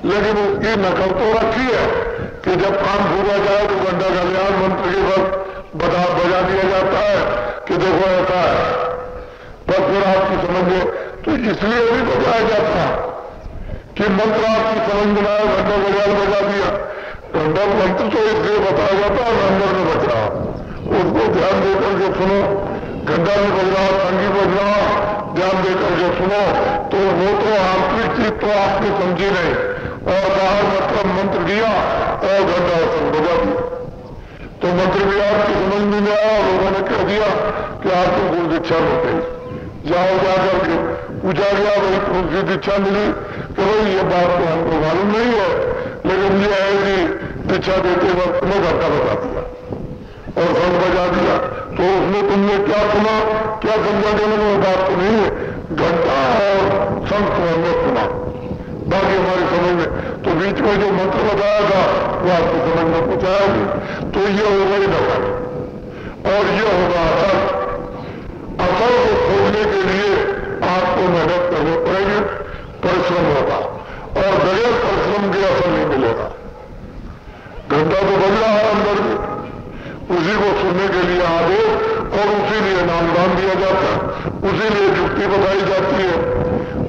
लेकिन उसकी नकल तो रखी है कि जब कान फूका जाए तो घंटा घड़ियाल मंत्र के वक्त बजा दिया जाता है कि देखो ऐसा है, बस फिर आपकी समझ में। तो इसलिए भी बजाया जाता कि मंत्र आपकी समझ में आए, घंटा घड़ियाल बजा दिया। घंटा मंत्र तो इसलिए बताया जाता है अंदर में बज रहा, उसको ध्यान देकर के सुनो। घंटा में बज रहा, संगी बज रहा, ध्यान देकर के सुनो, तो वो तो आंतरिक चीज तो आपने समझी नहीं, और बाहर मतलब मंत्र दिया और घंटा बजा दिया, तो मंत्र भी आपकी समझ में नहीं आया। लोगों ने कह दिया कि आपको गुरु दीक्षा मिल गई, जाओ जाकर के पूछा गया भाई कौन सी दीक्षा मिली, तो भाई ये बात तो हमको मालूम नहीं है, लेकिन ये है कि दीक्षा देते वक्त में घंटा बजा दिया और संग बजा दिया। तो उसमें तुमने क्या सुना, क्या समझा, देने में बात तो नहीं है, घंटा और संग को हमने सुना, बाकी हमारी समझ में। तो बीच में जो मंत्र बताया था वो आपको समझ में पहुंचाया नहीं, तो ये हो गई नकल और ये होगा असल। असल को खोजने के लिए आपको मेहनत करनी पड़ेगी, परिश्रम होगा, और बगैर परिश्रम के असल नहीं मिलेगा। घंटा तो बज रहा है अंदर में, उसी को सुनने के लिए आदेश और उसी लिए नामदान दिया जाता है, उसी लिए युक्ति बताई जाती है।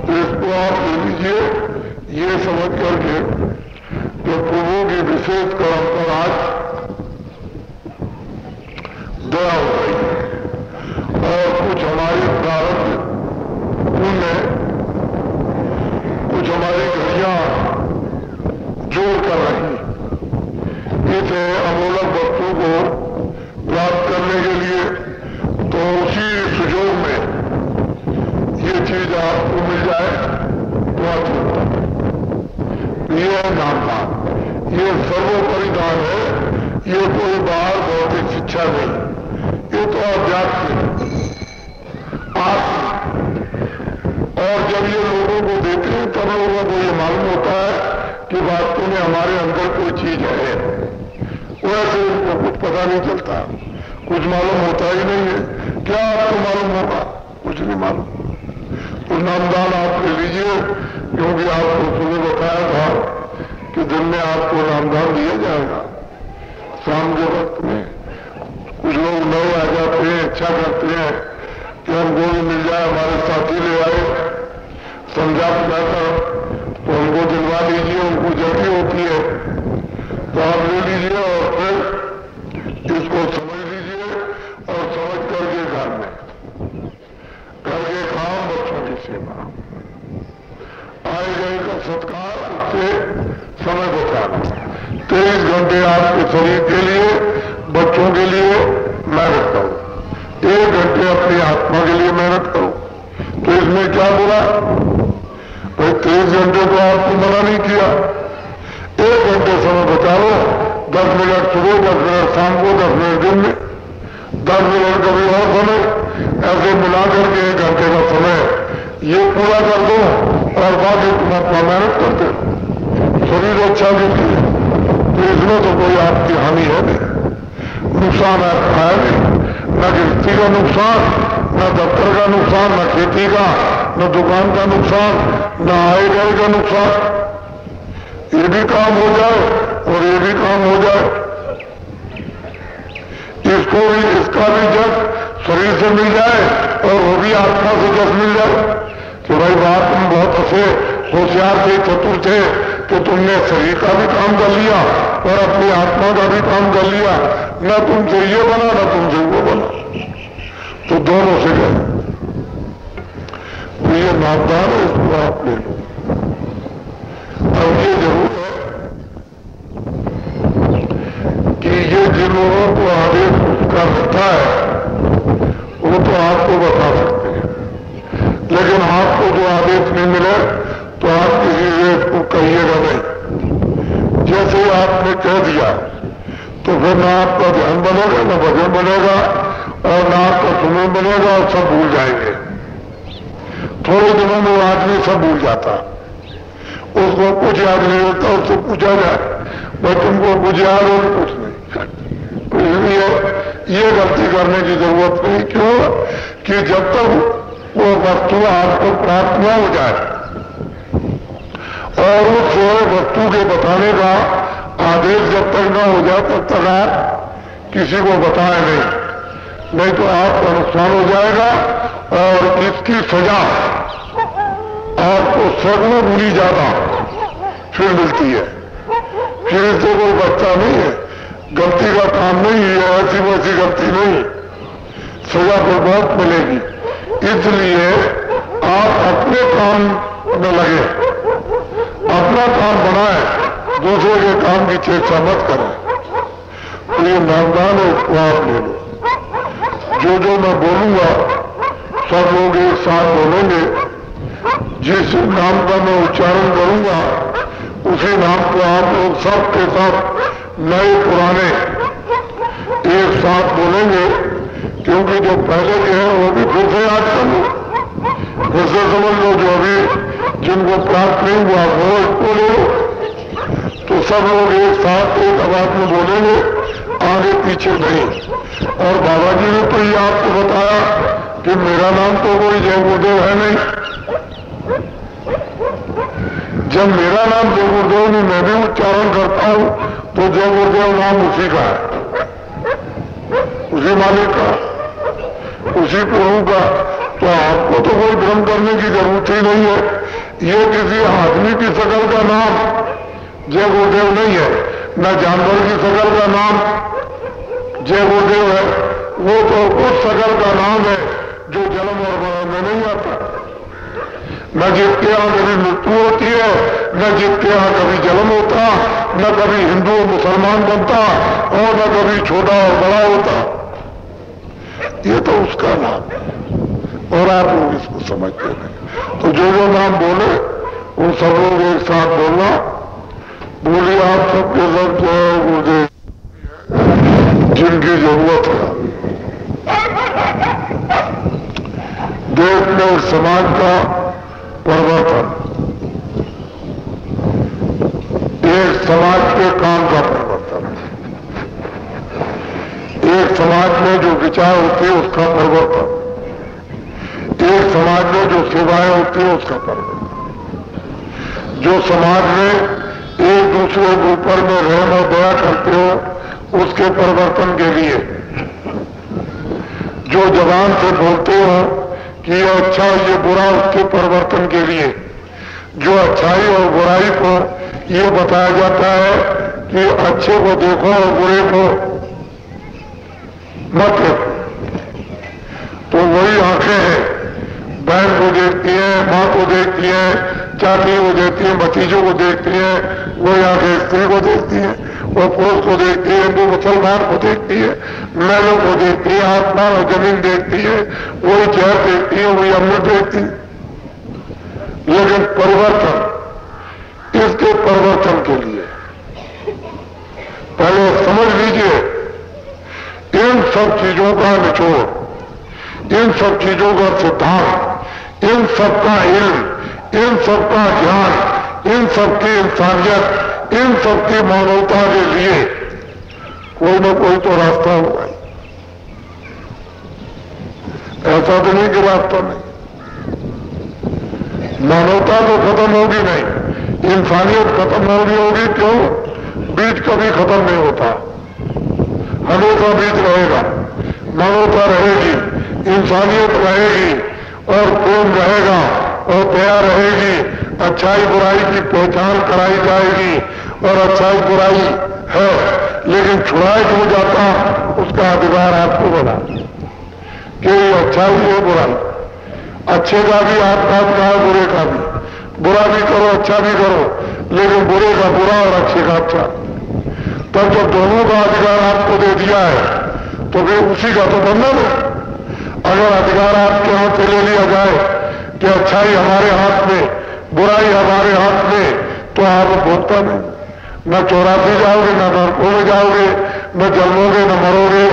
तो इसको आप ले लीजिए, ये समझ करके जो प्रभु की विशेष कर्म पर आज दया हो गई और कुछ हमारी प्रारंभ पुण्य, कुछ हमारी घड़ियां जोड़ कर रही, इस अमूलक वस्तु को प्राप्त करने के लिए, तो उसी सुजोग में ये चीज आपको मिल जाए तो अच्छा होगा। ये है नामदान, ये सर्वोपरि दान है, ये कोई बाहर भौतिक शिक्षा नहीं, ये तो अध्यात्म आप। और जब ये लोगों को देते हैं तब लोगों को ये मालूम होता है कि वास्तव में हमारे अंदर कोई चीज है, वैसे उनको कुछ पता नहीं चलता, कुछ मालूम होता ही नहीं है। क्या आपको मालूम होगा? कुछ नहीं मालूम। तो नामदान आप ले लीजिए, क्योंकि आपको सुबह बताया था कि दिन में आपको नामदान दिया जाएगा। शाम के वक्त में कुछ लोग नए आ जाते हैं, इच्छा करते हैं कि हमको भी मिल जाए, हमारे साथी ले आए, समझा बुझाकर, तो हमको दिलवा लीजिए, उनको जल्दी होती है, तो आप ले लीजिए और फिर इसको समझ लीजिए और समझ करके घर के काम, बच्चों की सेवा, आए गए का सत्कार से समय बचाना। 23 घंटे आपके शरीर के लिए, बच्चों के लिए मेहनत करो, 1 घंटे अपनी आत्मा के लिए मेहनत करो। तो इसमें क्या बुरा? भाई 23 घंटे तो आपको मना नहीं किया, 1 घंटे समय बचा लो, 10 मिनट सुबह, 10 मिनट शाम को, 10 मिनट दिन में, 10 मिनट कभी और समय, ऐसे मिला करके 1 घंटे का समय ये पूरा कर दो और बाकी तुम अपना मेहनत करते हो शरीर अच्छा के लिए। तो इसमें तो कोई आपकी हानि है नहीं, नुकसान आपका है नहीं, न गृहस्थी का नुकसान, न दफ्तर का नुकसान, न खेती का, न दुकान का नुकसान, न आय व्यय का नुकसान। ये भी काम हो जाए और ये भी काम हो जाए, इसको भी, इसका भी जस शरीर से मिल जाए और वो भी आत्मा से जस मिल जाए। कि भाई बात तुम बहुत अच्छे होशियार थे, चतुर थे कि तुमने शरीर का भी काम कर लिया और अपनी आत्मा का भी काम कर लिया, न तुमसे ये बना न तुमसे वो बना। तो दोनों से गए। तो ये नामदान है, इसको आप ले लो। अब ये जरूर है कि ये जिन लोगों को आदेश उसका रहता है वो तो आपको बता सकते हैं, लेकिन आपको जो आदेश नहीं मिले तो आप किसी से इसको कहिएगा नहीं। जैसे ही आपने कह दिया तो फिर ना आपका ध्यान बनेगा, ना भजन बनेगा, और ना आपका सुमन बनेगा, और सब भूल जाएंगे। थोड़े दिनों में वो आदमी सब भूल जाता, उसको कुछ याद नहीं होता। उससे पूछा जाए भाई तुमको कुछ याद हो, कुछ नहीं। तो इसलिए ये गलती करने की जरूरत नहीं। क्यों कि जब तक वो वस्तु आपको प्राप्त न हो जाए और उस वस्तु के बताने का आदेश जब तक न हो जाए तब तक आप किसी को बताए नहीं तो आपका नुकसान हो जाएगा। और इसकी सजा आपको सैकड़ों गुनी ज्यादा फिर मिलती है। फिर इससे कोई बच्चा नहीं है, गलती का काम नहीं है, ऐसी वैसी गलती नहीं, सजा तो बहुत मिलेगी। इसलिए आप अपने काम में लगे, अपना काम बनाए, दूसरे के काम की चेष्टा मत करें। तो ये नामदान है, इसको आप ले लो। जो मैं बोलूंगा सब लोग एक साथ बोलेंगे। जिस नाम का मैं उच्चारण करूंगा उसी नाम को आप लोग सब के सब नए पुराने एक साथ बोलेंगे, क्योंकि जो पहले के हैं वो भी फिर से याद कर लो, फिर से समझ लो। जो अभी जिनको प्राप्त नहीं हुआ वो इसको ले लो। तो सब लोग एक साथ एक आवाज में बोलेंगे, आगे पीछे नहीं। और बाबा जी ने तो ये आपको बताया कि मेरा नाम तो कोई जय गुरुदेव है नहीं। जब मेरा नाम जय गुरुदेव नहीं मैं भी उच्चारण करता हूं तो जय गुरुदेव नाम उसी का है, उसी मालिक का, उसी प्रभु का। तो आपको तो कोई भ्रम करने की जरूरत ही नहीं है। ये किसी आदमी की शकल का नाम जय गुरुदेव नहीं है, न जानवर की शकल का नाम जय गुरुदेव है। वो तो उस शकल का नाम है जो जन्म और मरण में नहीं आता। न जिसके यहां कभी मृत्यु होती है, न जिसके यहां कभी जन्म होता, न कभी हिंदू मुसलमान बनता, और न कभी छोटा और बड़ा होता। ये तो उसका नाम है और आप लोग इसको समझते नहीं। तो जो नाम बोले वो सब लोग एक साथ बोलना। बोलिए आप सबके सब जय गुरुदेव जिनकी जरूरत है। देश में समाज का परिवर्तन, एक समाज के काम का परिवर्तन, एक समाज में जो विचार होते हैं उसका परिवर्तन, एक समाज में जो सेवाएं होती हैं उसका परिवर्तन, जो समाज में एक दूसरे के ऊपर में रहम और दया करते हो उसके परिवर्तन के लिए, जो जबान से बोलते हो कि ये अच्छा ये बुरा उसके परिवर्तन के लिए, जो अच्छाई और बुराई को ये बताया जाता है कि अच्छे को देखो और बुरे को मत देखो। तो वही आंखें हैं, बहन को देखती हैं, माँ को देखती हैं, चाची को देखती हैं, भतीजों को देखती हैं, वही आंखें स्त्री को देखती हैं, वो पुरुष को देखती है, हिंदू मुसलमान को देखती है, मैलों को देखती है, आसमान और जमीन देखती है, वही जहर देखती है, वही अमृत देखती है। लेकिन परिवर्तन, इसके परिवर्तन के लिए पहले समझ लीजिए इन सब चीजों का निचोड़, इन सब चीजों का सिद्धांत, इन सब का इल्म, इन सब का ज्ञान, इन सब की इंसानियत, इन सब की मानवता के लिए कोई न कोई तो रास्ता होगा। ऐसा तो नहीं कि रास्ता नहीं। मानवता तो खत्म होगी नहीं, इंसानियत खत्म होगी। क्यों? बीज कभी खत्म नहीं होता, हमेशा बीज रहेगा, मानवता रहेगी, इंसानियत रहेगी, और प्रेम रहेगा, और दया रहेगी, अच्छाई बुराई की पहचान कराई जाएगी। और अच्छाई बुराई है लेकिन छुड़ाए जो जाता उसका अधिकार आपको बना, कि ये अच्छाई है बुराई, अच्छे का भी आपका अधिकार, बुरे का भी। बुरा भी करो, अच्छा भी करो, लेकिन बुरे का बुरा और अच्छे का अच्छा। तब जब दोनों का अधिकार आपको दे दिया है तो फिर उसी का तो बंधन है। अगर अधिकार आपके हाथ से ले लिया जाए कि अच्छाई हमारे हाथ में, बुराई हमारे हाथ में, तो आप भोगता नहीं, न चौरासी जाओगे, न नरकों में जाओगे, न जन्मोगे, न मरोगे,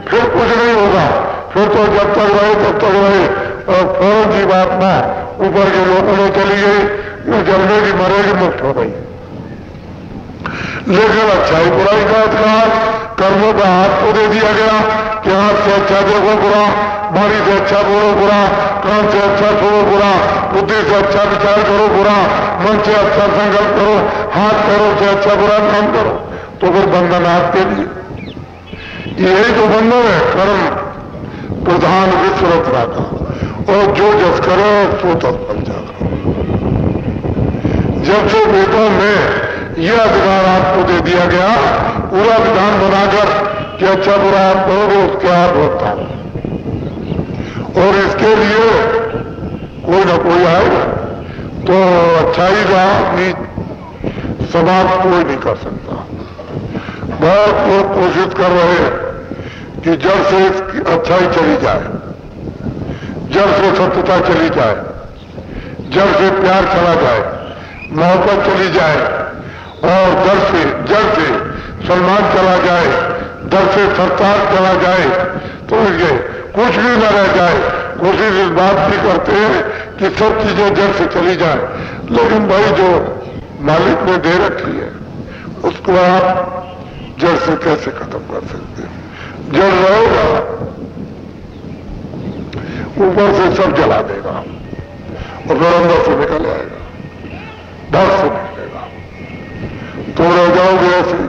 फिर कुछ नहीं होगा। फिर तो जब तक रहे तब तक रहे, और फौरन जीवात्मा ऊपर के लोगों में चली गई, न जलने की मरेगी, मुक्त हो गई। लेकिन अच्छाई बुराई का अधिकार कर्मों का हाथ को दे दिया गया कि हाथ से अच्छा देखो बुरा, वाणी से अच्छा बोलो बुरा, कान से अच्छा सुनो बुरा, बुद्धि से अच्छा विचार करो बुरा, मन से अच्छा संकल्प करो, हाथ पैरों से अच्छा बुरा काम करो। तो फिर बंधन आपके लिए, यही तो बंधन है कर्म प्रधान विश्व रचना का। और जो जस करो सो तत् फल जाएगा। जब से वेदों में यह अधिकार आपको दे दिया गया, पूरा विधान बनाकर कि अच्छा बुरा आप करोगे उसके आप होता है, और इसके लिए कोई ना कोई आएगा। तो अच्छाई का भी समाप्त कोई नहीं कर सकता। बहुत लोग कोशिश कर रहे हैं कि जड़ से इसकी अच्छाई चली जाए, जड़ से सत्यता चली जाए, जड़ से प्यार चला जाए, मोहब्बत चली जाए, और जड़ से सम्मान चला जाए, दर से सत्कार चला जाए, तो ये कुछ भी न रह जाए। कोशिश इस बात की करते हैं कि सब चीजें जड़ से चली जाए, लेकिन भाई जो मालिक ने दे रखी है उसको आप जड़ से कैसे खत्म कर सकते हैं? जड़ रहेगा, ऊपर से सब जला देगा और फिर अंदर से निकल आएगा, धड़ से निकलेगा, तो रह जाओगे ऐसे।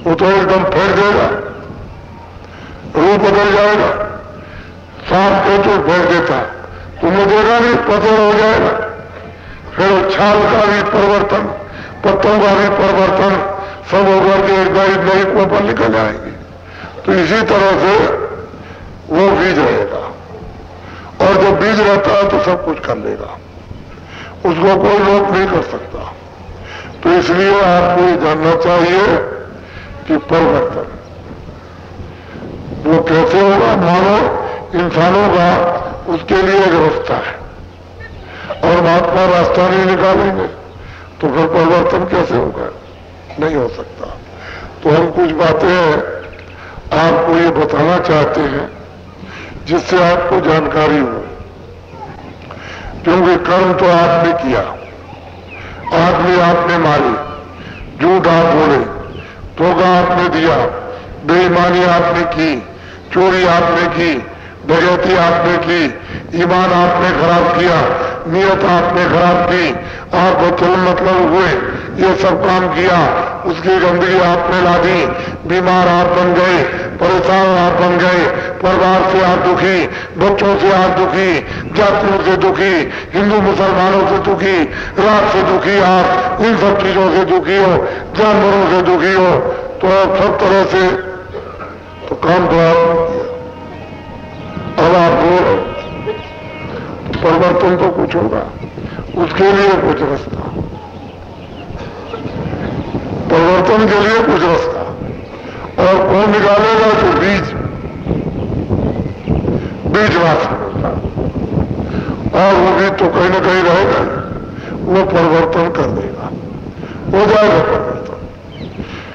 वो तो एकदम फेंक देगा, रूप बदल जाएगा। सांप को तो फेंक देता, तुमने देखा नहीं, पत्थर हो जाएगा। फिर छाल का भी परिवर्तन, पत्तों का भी परिवर्तन, सब होकर के एक नई कोपल निकल जाएंगे। तो इसी तरह से वो बीज रहेगा, और जब बीज रहता है तो सब कुछ कर लेगा, उसको कोई रोक नहीं कर सकता। तो इसलिए आपको ये जानना चाहिए कि परिवर्तन वो कैसे होगा। मानो इंसानों का उसके लिए एक रास्ता है, और महात्मा रास्ता नहीं निकालेंगे तो फिर परिवर्तन कैसे होगा? नहीं हो सकता। तो हम कुछ बातें आपको ये बताना चाहते हैं जिससे आपको जानकारी हो, क्योंकि कर्म तो आपने किया, आदमी आपने मारी, झूठ आप बोले, धोखा आपने दिया, बेईमानी आपने की, चोरी आपने की, डकैती आपने की, ईमान आपने खराब किया, नियत आपने खराब की, आप बचल मतलब हुए, ये सब काम किया, उसकी गंदगी आपने ला दी, बीमार आप बन गए, परेशान आप बन गए, परिवार से आप दुखी, बच्चों से आप दुखी, जातियों से दुखी, हिंदू मुसलमानों से दुखी, रात से दुखी, आप इन सब चीजों से दुखी हो, जानवरों से दुखी हो, तो आप सब तरह से तो काम तो आप अब आपको परिवर्तन तो कुछ होगा, उसके लिए कुछ रास्ता, परिवर्तन के लिए कुछ रास्ता। और कौन निकालेगा? तो बीज वासन होता, और वो बीज तो कहीं ना कहीं रहेगा, वो परिवर्तन कर देगा, हो जाएगा परिवर्तन।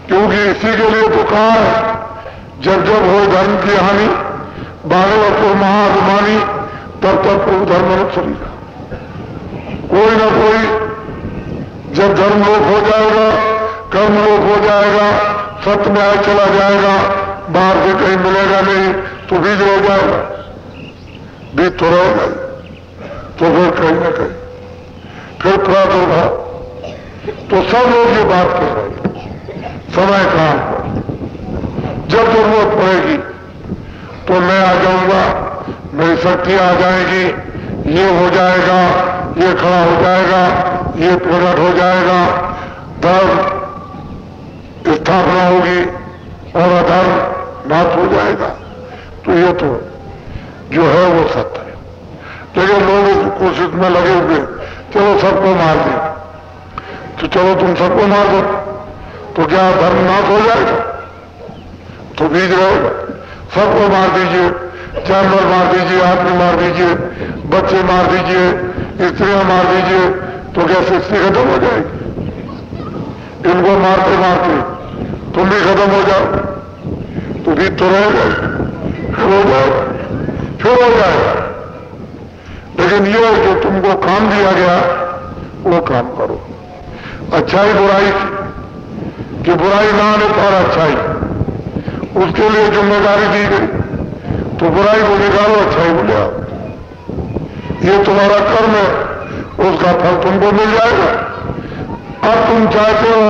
क्योंकि इसी के लिए तो कहा है, जब जब हो धर्म की हानि, भागवत महाअभिमानी, तब तक प्रभु धर्म चलेगा। कोई ना कोई जब धर्म लोप हो जाएगा, कर्म लोप हो जाएगा, सत्य न्याय चला जाएगा, बाहर से कहीं मिलेगा नहीं, तो बीज हो जाएगा, बीज तो रहेगा, तो फिर कहीं ना कहीं फिर प्रादुर्भाव। तो सब लोग ये बात कह रहे हैं, समय काल पर जब जरूरत पड़ेगी तो मैं आ जाऊंगा, मेरी शक्ति आ जाएगी, ये हो जाएगा, ये खड़ा हो जाएगा, ये प्रकट हो जाएगा, धर्म स्थापना होगी और अधर्म नाश हो जाएगा। तो ये तो जो है वो सत्य है। लेकिन लोग इस कोशिश में लगे हुए, चलो सबको मार दे, तो चलो तुम सबको मार दो, तो क्या धर्म नाश हो जाएगा? तो बीज रहेगा। सबको मार दीजिए, जानवर मार दीजिए, आदमी मार दीजिए, बच्चे मार दीजिए, स्त्रियां मार दीजिए, तो क्या सृष्टि खत्म हो जाएगी? इनको मारते मारते तुम भी खत्म हो जाओ, तो बीज तो रहेगा, फिर हो जाएगा, फिर हो जाएगा। लेकिन ये जो तुमको काम दिया गया वो काम करो। अच्छाई बुराई कि बुराई ना आने पर अच्छाई, उसके लिए जिम्मेदारी दी गई, तो बुराई को निकालो, अच्छाई को ले आओ। ये तुम्हारा कर्म है, उसका फल तुमको मिल जाएगा। अब तुम चाहते हो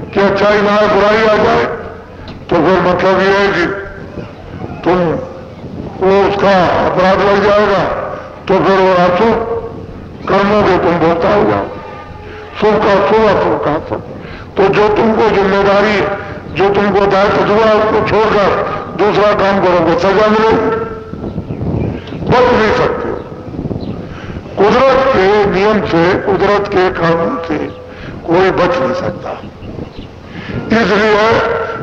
कि अच्छाई ना आए, बुराई आ जाए, तो फिर मतलब ये है कि तुम वो उसका अपराध लग जाएगा, तो फिर वो अशुभ कर्मों के तुम भोगता हो जाओ। शुभ का शुभ, अशुभ का अशुभ। तो जो तुमको जिम्मेदारी, जो तुमको दायित्व हुआ, उसको छोड़कर दूसरा काम करोगे, सजा मिलेगी, बच नहीं सकते। कुदरत के नियम से, कुदरत के कानून से कोई बच नहीं सकता। इसलिए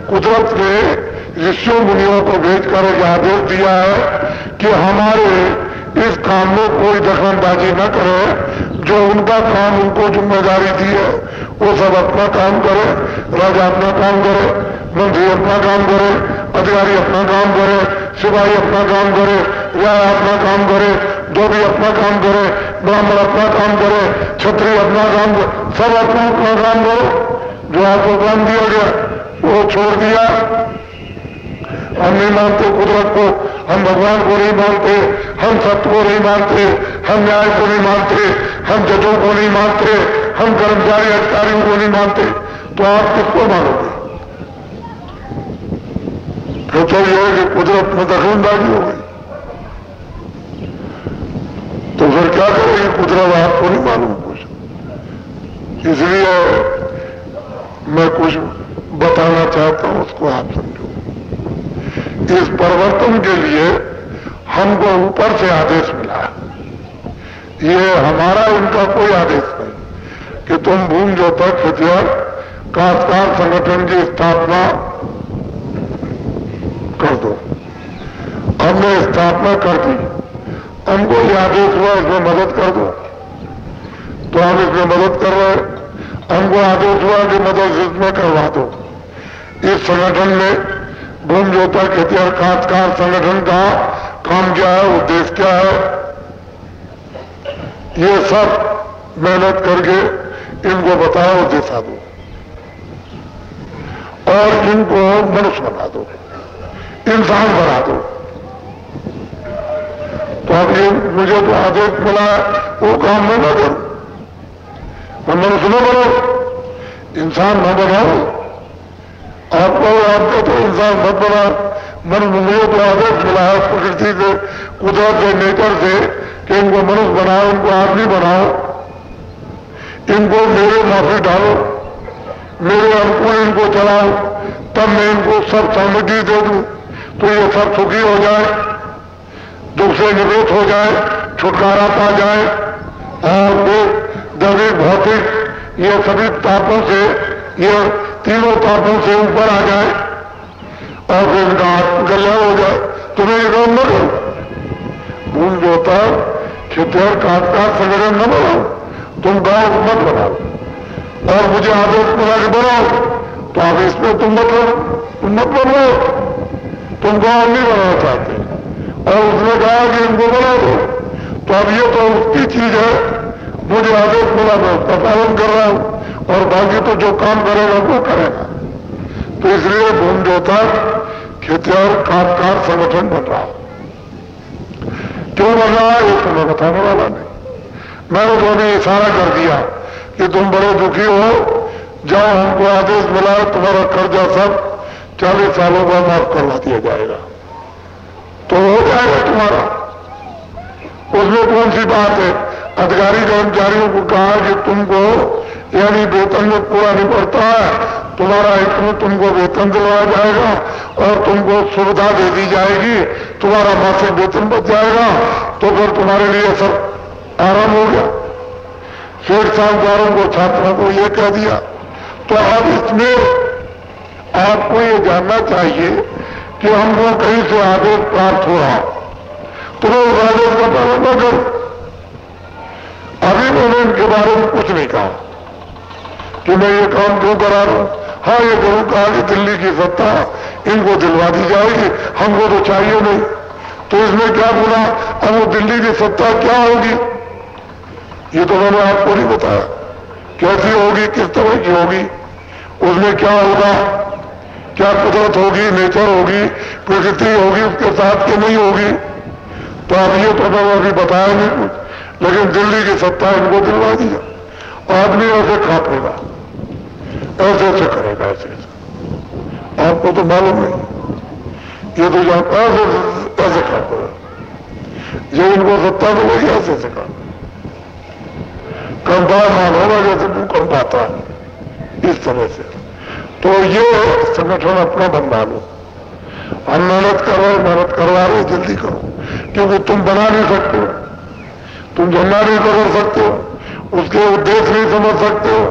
कुदरत ने ऋषियों मुनियों को भेजकर एक आदेश दिया है कि हमारे इस काम में कोई दखलंदाजी न करे। जो उनका काम, उनको जिम्मेदारी दी है, वो सब अपना काम करे। राजा अपना काम करे, मंत्री अपना काम करे, अधिकारी अपना काम करे, सिपाही अपना काम करे, राय अपना काम करे, धोबी अपना काम करे, ब्राह्मण अपना काम करे, क्षत्रिय अपना काम करे, सब अपना अपना काम करो। जो आपको काम दिया गया वो छोड़ दिया। हम नहीं मानते कुदरत को, हम भगवान को नहीं मानते, हम सत्य को नहीं मानते, हम न्याय को नहीं मानते, हम जजों को नहीं मानते, हम कर्मचारी अधिकारियों को नहीं मानते, तो आप किसको मानोगे? फिर तो यह है कि कुदरत में दखलंदाजी हो गई। तो फिर क्या करेगी कुदरत? आपको नहीं मालूम कुछ। इसलिए मैं कुछ बताना चाहता हूं, उसको आप समझो। इस परिवर्तन के लिए हमको ऊपर से आदेश मिला। ये हमारा उनका कोई आदेश नहीं कि तुम भूमि जोतक खेतिहर काश्तकार संगठन की स्थापना कर दो। हमने स्थापना कर दी, हमको ये आदेश हुआ इसमें मदद कर दो, तो हम इसमें मदद कर रहे हैं। हमको आदेश हुआ कि मदद इसमें करवा दो। इस संगठन में भूमि जोतक खेतिहर काश्तकार संगठन का काम क्या है, उद्देश्य क्या है, ये सब मेहनत करके इनको बताओ, दिशा दो और इनको मनुष्य बना दो, इंसान बना दो। तो अब ये मुझे तो आदेश मिला है, वो काम मैं न करूं, मैं मनुष्य न बनाओ, इंसान न बनाओ। आपको तो इंसान मत बना। मुझे तो आदेश मिला है प्रकृति से, कुदरत से, नेचर से कि इनको मनुष्य बनाओ, इनको आदमी बनाओ, इनको मेरे माफी डालो, मेरे अनुकूल इनको चलाओ, तब मैं इनको सब सामग्री दे दूं, तो ये सब सुखी हो जाए, दुख से निवृत्त हो जाए, छुटकारा पा जाए और वो दैविक भौतिक ये सभी तापों से, ये तीनों तापों से ऊपर आ जाए और फिर इनका कल्याण हो जाए। तुम्हें ये काम न करो। भूमि जोतक खेतिहर काश्तकार संगठन न बनाओ, तुम गांव मत बनाओ और मुझे आदेश मिला के बनाओ, तो आप इसमें तुम मत बनाओ, तुम गांव नहीं बनाना चाहते और उसने कहा कि इनको बना दो। तो अब ये तो उसकी चीज है, मुझे आदेश मिला, मैं उसका पालन कर रहा हूं और बाकी तो जो काम करेगा वो करेगा। तो इसलिए भूमि जोतक खेतिहर काश्तकार संगठन बन रहा। क्यों बन रहा है ये तो मैं बताने वाला नहीं। मैंने तो अभी इशारा कर दिया कि तुम बड़े दुखी हो, जाओ, हमको आदेश मिला तुम्हारा कर्जा सब 40 सालों बाद माफ करवा दिया जाएगा, तो हो जाएगा तुम्हारा। उसमें कौन सी बात है? अधिकारी कर्मचारियों को कहा कि तुमको यानी वेतन में पूरा नहीं पड़ता है, तुम्हारा इतना तुमको वेतन दिलवाया जाएगा और तुमको सुविधा दे दी जाएगी, तुम्हारा मासिक वेतन बच जाएगा, तो फिर तुम्हारे लिए सब आराम हो गया। सेठ साहूकारों को, छात्रों को ये कह दिया। तो अब इसमें आपको ये जानना चाहिए कि हमको कहीं से आदेश प्राप्त हो रहा, तुम्हें उस आदेश का पालन न करो। अभी मैंने इनके बारे में कुछ नहीं कहा कि मैं ये काम क्यों करा रहा हूं। हाँ, ये जरूर कहा कि दिल्ली की सत्ता इनको दिलवा दी जाएगी, हमको तो चाहिए नहीं। तो इसमें क्या बोला, अब वो दिल्ली की सत्ता क्या होगी ये तो मैंने आपको नहीं बताया। कैसी होगी, किस तरह की होगी, उसमें क्या होगा, क्या कुदरत होगी, नेचर होगी, प्रकृति होगी उसके साथ की नहीं होगी, तो अब ये तो मैंने अभी बताया नहीं कुछ। लेकिन दिल्ली की सत्ता इनको दिलवा दिया। आदमी ऐसे खापेगा, ऐसे ऐसे करेगा, ऐसे ऐसे, आपको तो मालूम नहीं, ये तो ऐसे ऐसे खापेगा, ये इनको सत्ता मिलेगी ऐसे ऐसे खा कंपा मान होगा जैसे भूकंप आता है, इस तरह से। तो ये संगठन अपना बना लो, हम मेहनत करवा रहे जल्दी करो, क्योंकि तुम बना नहीं सकते हो, तुम जमा नहीं कर सकते हो, उसके उद्देश्य नहीं समझ सकते हो,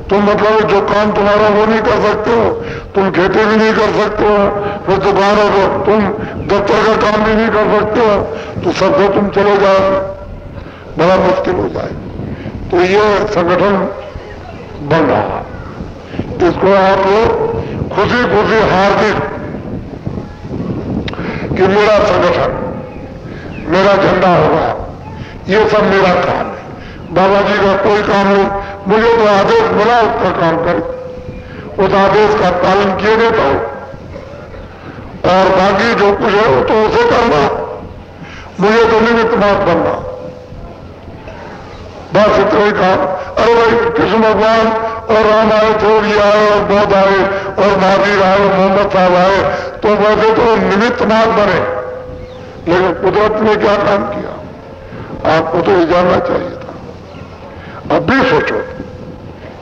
तुम मतलब जो काम तुम्हारा वो नहीं कर सकते हो, तुम खेती भी नहीं कर सकते हो, फिर दुकान हो तुम दफ्तर का काम भी नहीं कर सकते हो, तो सबसे तुम चले जाओ, बड़ा मुश्किल हो जाए। तो ये संगठन बन रहा, इसको आप लोग खुशी खुशी हार्दिक कि मेरा संगठन, मेरा झंडा होगा, ये सब मेरा काम है, बाबा जी का कोई काम नहीं, मुझे तो आदेश मिला उसका काम कर, उस आदेश का पालन किए देता हूं, और बाकी जो कुछ है वो तो उसे करना, मुझे तो निमित्त मात्र बनना, बस इतना ही काम। अरे भाई कृष्ण भगवान और राम आए थे और ये आए और बौद्ध आए और महावीर आए और मोहम्मद साहब आए, तो वैसे तो निमित्त मात्र बने, लेकिन कुदरत ने क्या काम किया आपको तो ये जानना चाहिए था। अब भी सोचो,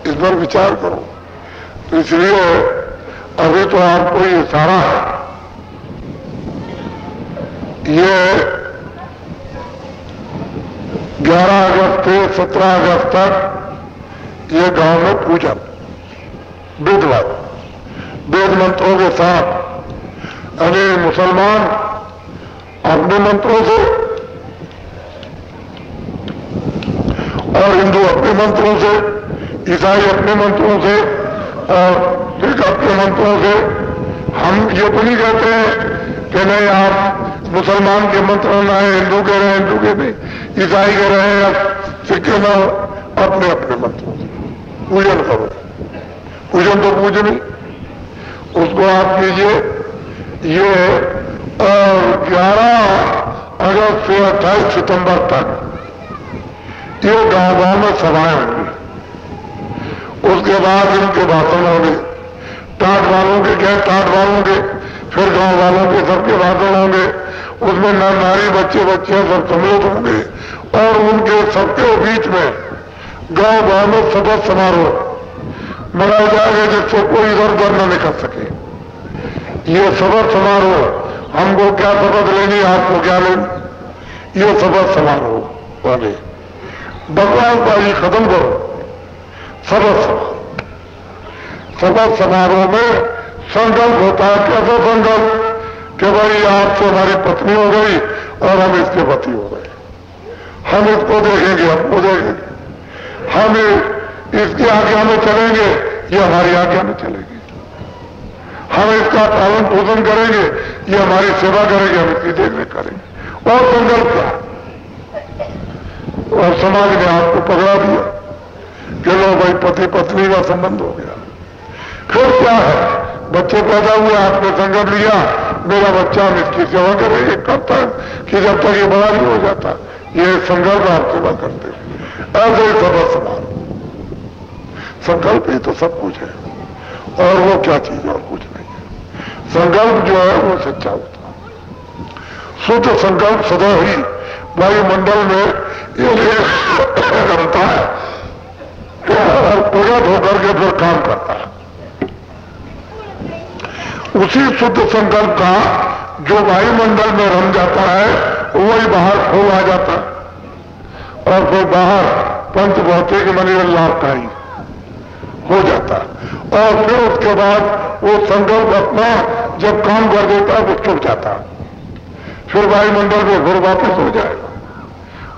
इस पर विचार करो। तो इसलिए अभी तो आपको ये सारा है, ये 11 अगस्त से 17 अगस्त तक ये गांव में पूजन विधवत वेद मंत्रों के साथ, अनेक मुसलमान अपने मंत्रों से और हिंदू अपने मंत्रों से, ईसाई अपने मंत्रों से और सिख अपने मंत्रों से। हम ये तो नहीं कहते हैं कि नहीं आप मुसलमान के मंत्र ना है, हिंदू कह रहे हैं हिंदू के नहीं, ईसाई कह रहे हैं सिख के ना, अपने अपने मंत्रों से पूजन करो। पूजन तो पूजनी, उसको आप कीजिए। ये 11 अगस्त से 28 सितंबर तक ये गांव गांव में सभाएं होंगी, उसके बाद इनके भाषण होंगे, टाट वालों के क्या टाट वालों के, फिर गांव वालों के सबके भाषण होंगे, उसमें नारी बच्चे बच्चियां सब सम्मिलित होंगे और उनके सबके बीच में गांव गांव में शपथ समारोह मनाया जाएगा जिससे कोई इधर उधर न निकल सके। ये शपथ समारोह, हमको क्या शपथ लेनी, आपको क्या लेनी, ये शपथ समारोह वाले बकवासबाजी खत्म करो। शपथ समारोह में संकल्प होता है, कैसा संकल्प कि भाई आपसे हमारी पत्नी हो गई और हम इसके पति हो गए, हम इसको देखेंगे, हमको देखेंगे, हम इसकी आज्ञा में चलेंगे, ये हमारी आज्ञा में चलेगी, हम इसका पालन पोषण करेंगे, ये हमारी सेवा करेंगे, हम इसकी देखरेख करेंगे। और संकल्प क्या, और समाज ने आपको पकड़ा दिया कि लो भाई पति पत्नी का संबंध हो गया। फिर क्या है, बच्चे पैदा हुए, आपने संकल्प लिया मेरा बच्चा हम इसकी सेवा करेंगे, कब तक कि जब तक ये बड़ा नहीं हो जाता, ये संकल्प आप सेवा करते हैं। ऐसे ही शपथ समारोह, संकल्प ही तो सब कुछ है, और वो क्या चीज और कुछ नहीं है। संकल्प जो है वो सच्चा होता है। शुद्ध संकल्प सदा ही वायुमंडल में ये रमता है और प्रकट होकर के फिर काम करता है। उसी शुद्ध संकल्प का जो वायुमंडल में रम जाता है वही बाहर खो आ जाता है और फिर बाहर पंच भौतिक मनिर लाभकारी हो जाता है। और फिर उसके बाद वो संकल्प अपना जब काम कर देता है वो चुप जाता है, फिर वायुमंडल में फिर वापस हो जाएगा,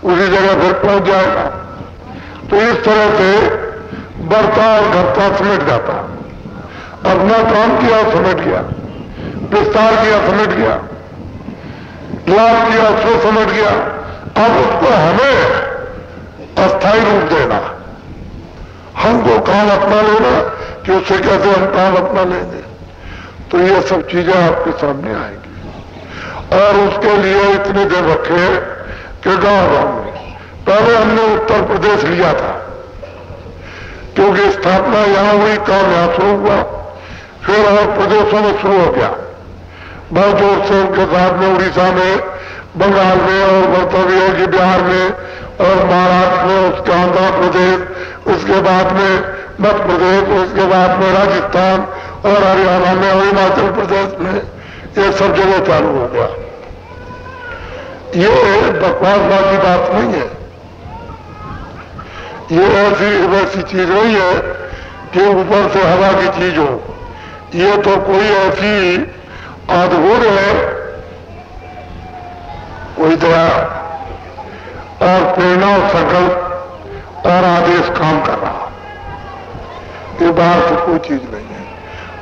उसी जगह फिर पहुंच जाएगा। तो इस तरह से बढ़ता और घटता समेट जाता, अपना काम किया समेट गया, विस्तार किया समेट गया, लाभ किया सो समेट गया। अब उसको हमें अस्थायी रूप देना, हमको काम अपना लेना कि उससे कैसे हम काम अपना लेंगे। तो ये सब चीजें आपके सामने आएंगी और उसके लिए इतने दिन रखे कि गांव में पहले हमने उत्तर प्रदेश लिया था क्योंकि स्थापना यहां हुई, काम यहां शुरू हुआ, फिर और प्रदेशों में शुरू हो गया बहुत जोर से उनके साथ में, उड़ीसा में, बंगाल में और बढ़ता होगी बिहार में और महाराष्ट्र में, उसके आंध्र प्रदेश, उसके बाद में मध्य प्रदेश, उसके बाद में राजस्थान और हरियाणा में और हिमाचल प्रदेश में, ये सब जगह चालू हो गया। ये बकवासबाजी बात नहीं है, ये ऐसी वैसी चीज नहीं है कि ऊपर से हवा की चीज हो। ये तो कोई ऐसी अद्भुत है, कोई दया और प्रेरणा और संकल्प और आदेश काम कर रहा, ये बाहर से कोई चीज नहीं है।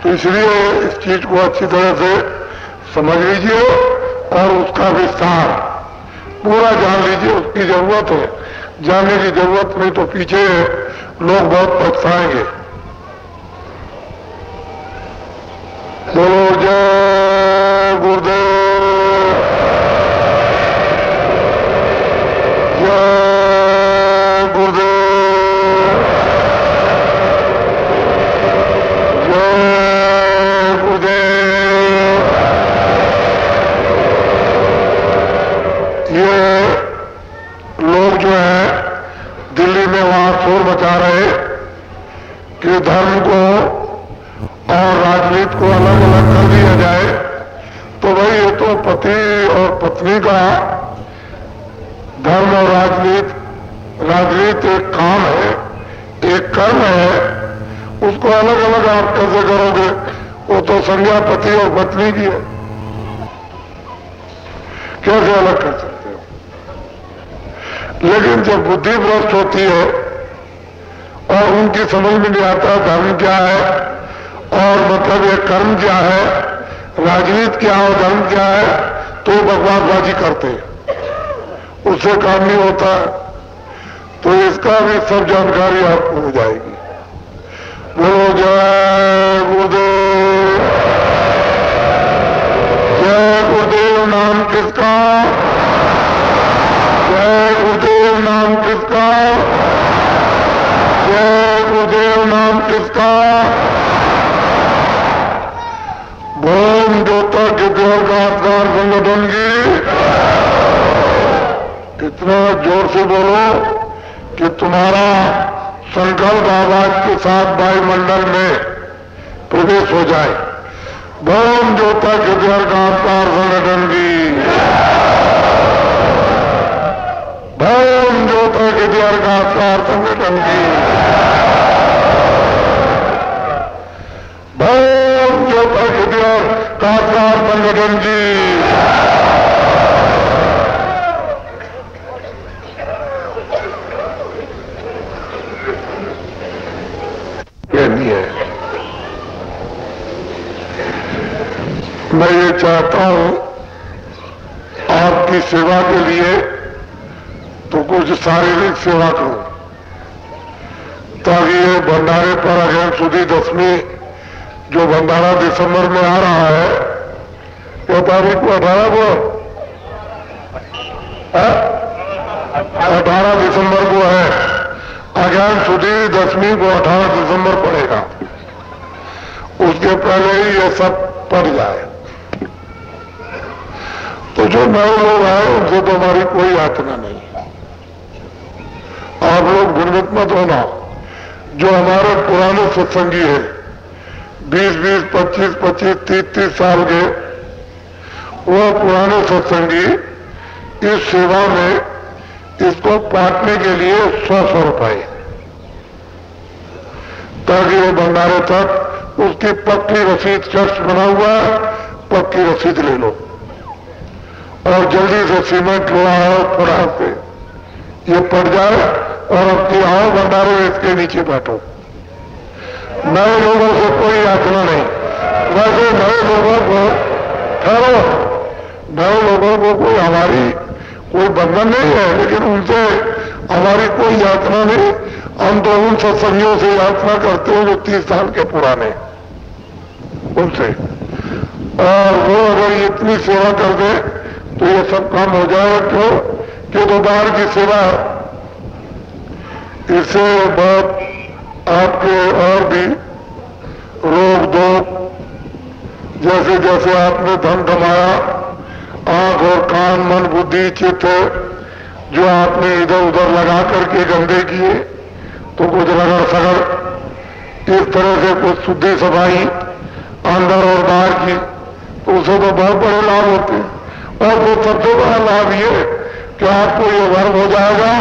तो इसलिए इस चीज को अच्छी तरह से समझ लीजिए और उसका विस्तार पूरा जान लीजिए। उसकी जरूरत है, जानने की जरूरत नहीं तो पीछे लोग बहुत पछताएंगे। बोलो जय गुरुदेव, जय गुरुदेव, जय गुरुदेव। ये लोग जो है दिल्ली में वहां शोर मचा रहे कि धर्म को और राजनीति को अलग अलग कर दिया जाए, तो भाई ये तो पति और पत्नी का धर्म और राजनीति एक काम है, एक कर्म है, उसको अलग अलग आप कैसे करोगे? वो तो संज्ञा पति और पत्नी की है, कैसे अलग कर सकते हो? लेकिन जब बुद्धि भ्रष्ट होती है और उनकी समझ में नहीं आता धर्म क्या है और मतलब ये कर्म क्या है, राजनीति क्या है और धर्म क्या है, तो बकवासबाजी करते हैं, उससे काम नहीं होता है। तो इसका भी सब जानकारी आपको हो जाएगी। बोलो जय गुरुदेव, जय गुरुदेव। नाम किसका? जय गुरुदेव। नाम किसका? जय गुरुदेव। नाम किसका? बोम ज्योता के देवर का आत्कार संगठन की। इतना जोर से बोलो कि तुम्हारा संकल्प आवाज के साथ वायुमंडल में प्रवेश हो जाए। बोम ज्योता के देवर का आत्कार संगठन की। बोम ज्योता के देवर का आत्कार संगठन की। बोम ज्योता के देवर का आत्कार संगठन की। मैं ये चाहता हूं आपकी सेवा के लिए तो कुछ शारीरिक सेवा करूं ताकि ये भंडारे पर अगेन सुधी 10वीं जो भंडारा दिसंबर में आ रहा है, क्या तारीख को 18 को 18 दिसंबर को है, अगेन सुधी 10वीं को 18 दिसंबर पड़ेगा। उसके पहले ही ये सब पड़ जाए तो जो नए लोग आए उनसे तो हमारी कोई यातना नहीं। आप लोग भ्रमित मत होना, जो हमारे पुराने सत्संगी है 20-20, 25-25, 30-30 साल के वो पुराने सत्संगी इस सेवा में इसको बांटने के लिए 100 रुपए, ताकि वो भंडारे तक उसकी पक्की रसीद, चर्च बना हुआ है, पक्की रसीद ले लो और जल्दी से सीमेंट लो आओ फड़ा से ये पड़ जाए और अपनी आओ भंडारे इसके नीचे बैठो। नए लोगों से कोई यातना नहीं। वैसे नए लोगों को ठहरो, नए लोगों को कोई हमारी कोई बंधन नहीं है, लेकिन उनसे हमारी कोई यातना नहीं। हम तो उन सत्संगियों से यात्रा करते हैं जो 30 साल के पुराने, उनसे। और वो अगर इतनी सेवा कर दे तो ये सब काम हो जाएगा। क्यों कि तो बाहर की सेवा, इससे बहुत आपके और भी रोग दो, जैसे जैसे आपने धन कमाया, आंख और कान, मन, बुद्धि, चित्त जो आपने इधर उधर लगा करके गंदे किए, तो कुछ रगड़ सगड़ इस तरह से कुछ शुद्धि सफाई अंदर और बाहर की, तो उसे तो बहुत बड़े लाभ होते हैं। और वो सबसे बड़ा लाभ ये कि आपको ये गर्व हो जाएगा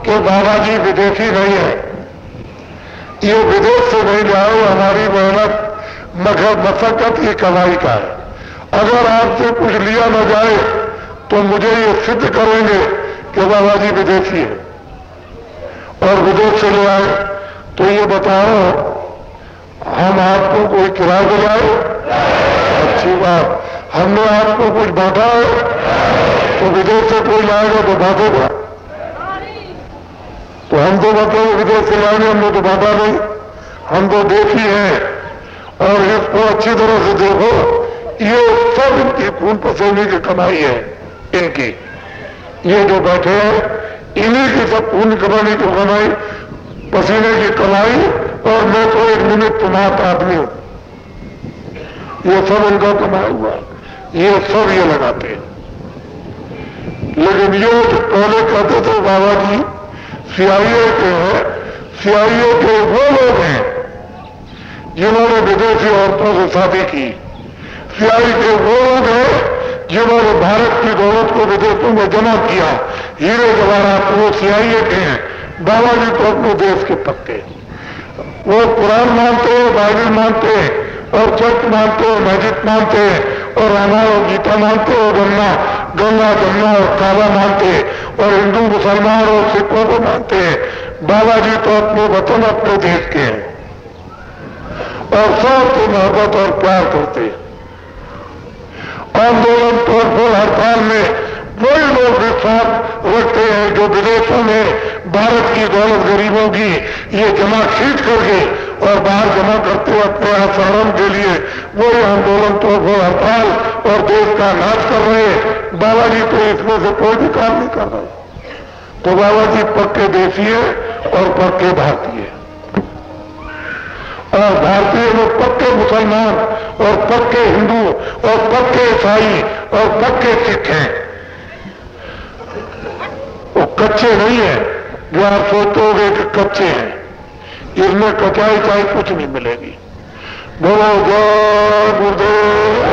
कि बाबा जी विदेशी नहीं है, ये विदेश से नहीं लाए, हमारी मेहनत मशक्कत की कमाई का है। अगर आपसे कुछ लिया न जाए तो मुझे ये सिद्ध करेंगे कि बाबा जी विदेशी है, और विदेश से ले आए तो ये बताओ हम आपको कोई किराया दिलाए? अच्छी बात। हमने आपको कुछ बांटा है तो विदेश से कोई लाएगा तो बांटेगा, तो हम तो मतलब विदेश से लाएंगे, हमने तो बांटा नहीं, हम तो देखी हैं। और इसको अच्छी तरह से देखो, ये सब इनकी खून पसीने की कमाई है। इनकी ये जो बैठे हैं इन्हीं की सब खून कमाने की कमाई, पसीने की कमाई, और मैं तो एक निमित्त मात्र आदमी हूं। ये सब इनका कमाया हुआ, ये सब ये लगाते हैं। लेकिन ये जो पहले कहते थे बाबा जी CIA के हैं, CIA के वो लोग हैं जिन्होंने विदेशी औरतों से शादी की। CIA के वो लोग हैं जिन्होंने भारत की दौलत को विदेशों में जमा किया, हीरे जवाहरात, वो CIA के हैं। बाबा जी तो अपने देश के पक्के, वो कुरान मानते हैं, बाइबल मानते हैं, और चर्च मानते हैं, मस्जिद मानते हैं, और रामायण और गीता मानते हैं, और गंगा जमुना और काबा मानते हैं, और हिंदू मुसलमान और सिखों को मानते हैं। बाबा जी तो अपने वतन, अपने देश के हैं, और सबसे मोहब्बत और प्यार करते हैं। आंदोलन, तोड़फोड़, हड़ताल में वही लोग विश्वास रखते हैं जो विदेशों में भारत की दौलत गरीबों की ये जमा खींच करके और बाहर जमा करते हैं अपने आचरण के लिए। वही आंदोलन, तोड़फोड़, हड़ताल और देश का नाश कर रहे हैं। बाबा जी तो इसमें से कोई भी काम नहीं कर रहे। तो बाबा जी पक्के देशी है और पक्के भारतीय है, और भारतीय लोग पक्के मुसलमान और पक्के हिंदू और पक्के ईसाई और पक्के सिख हैं। वो कच्चे नहीं है जो आप सोचोगे कि कच्चे हैं, इसमें कचाई चाई कुछ नहीं मिलेगी। बोलो जय गुरुदेव।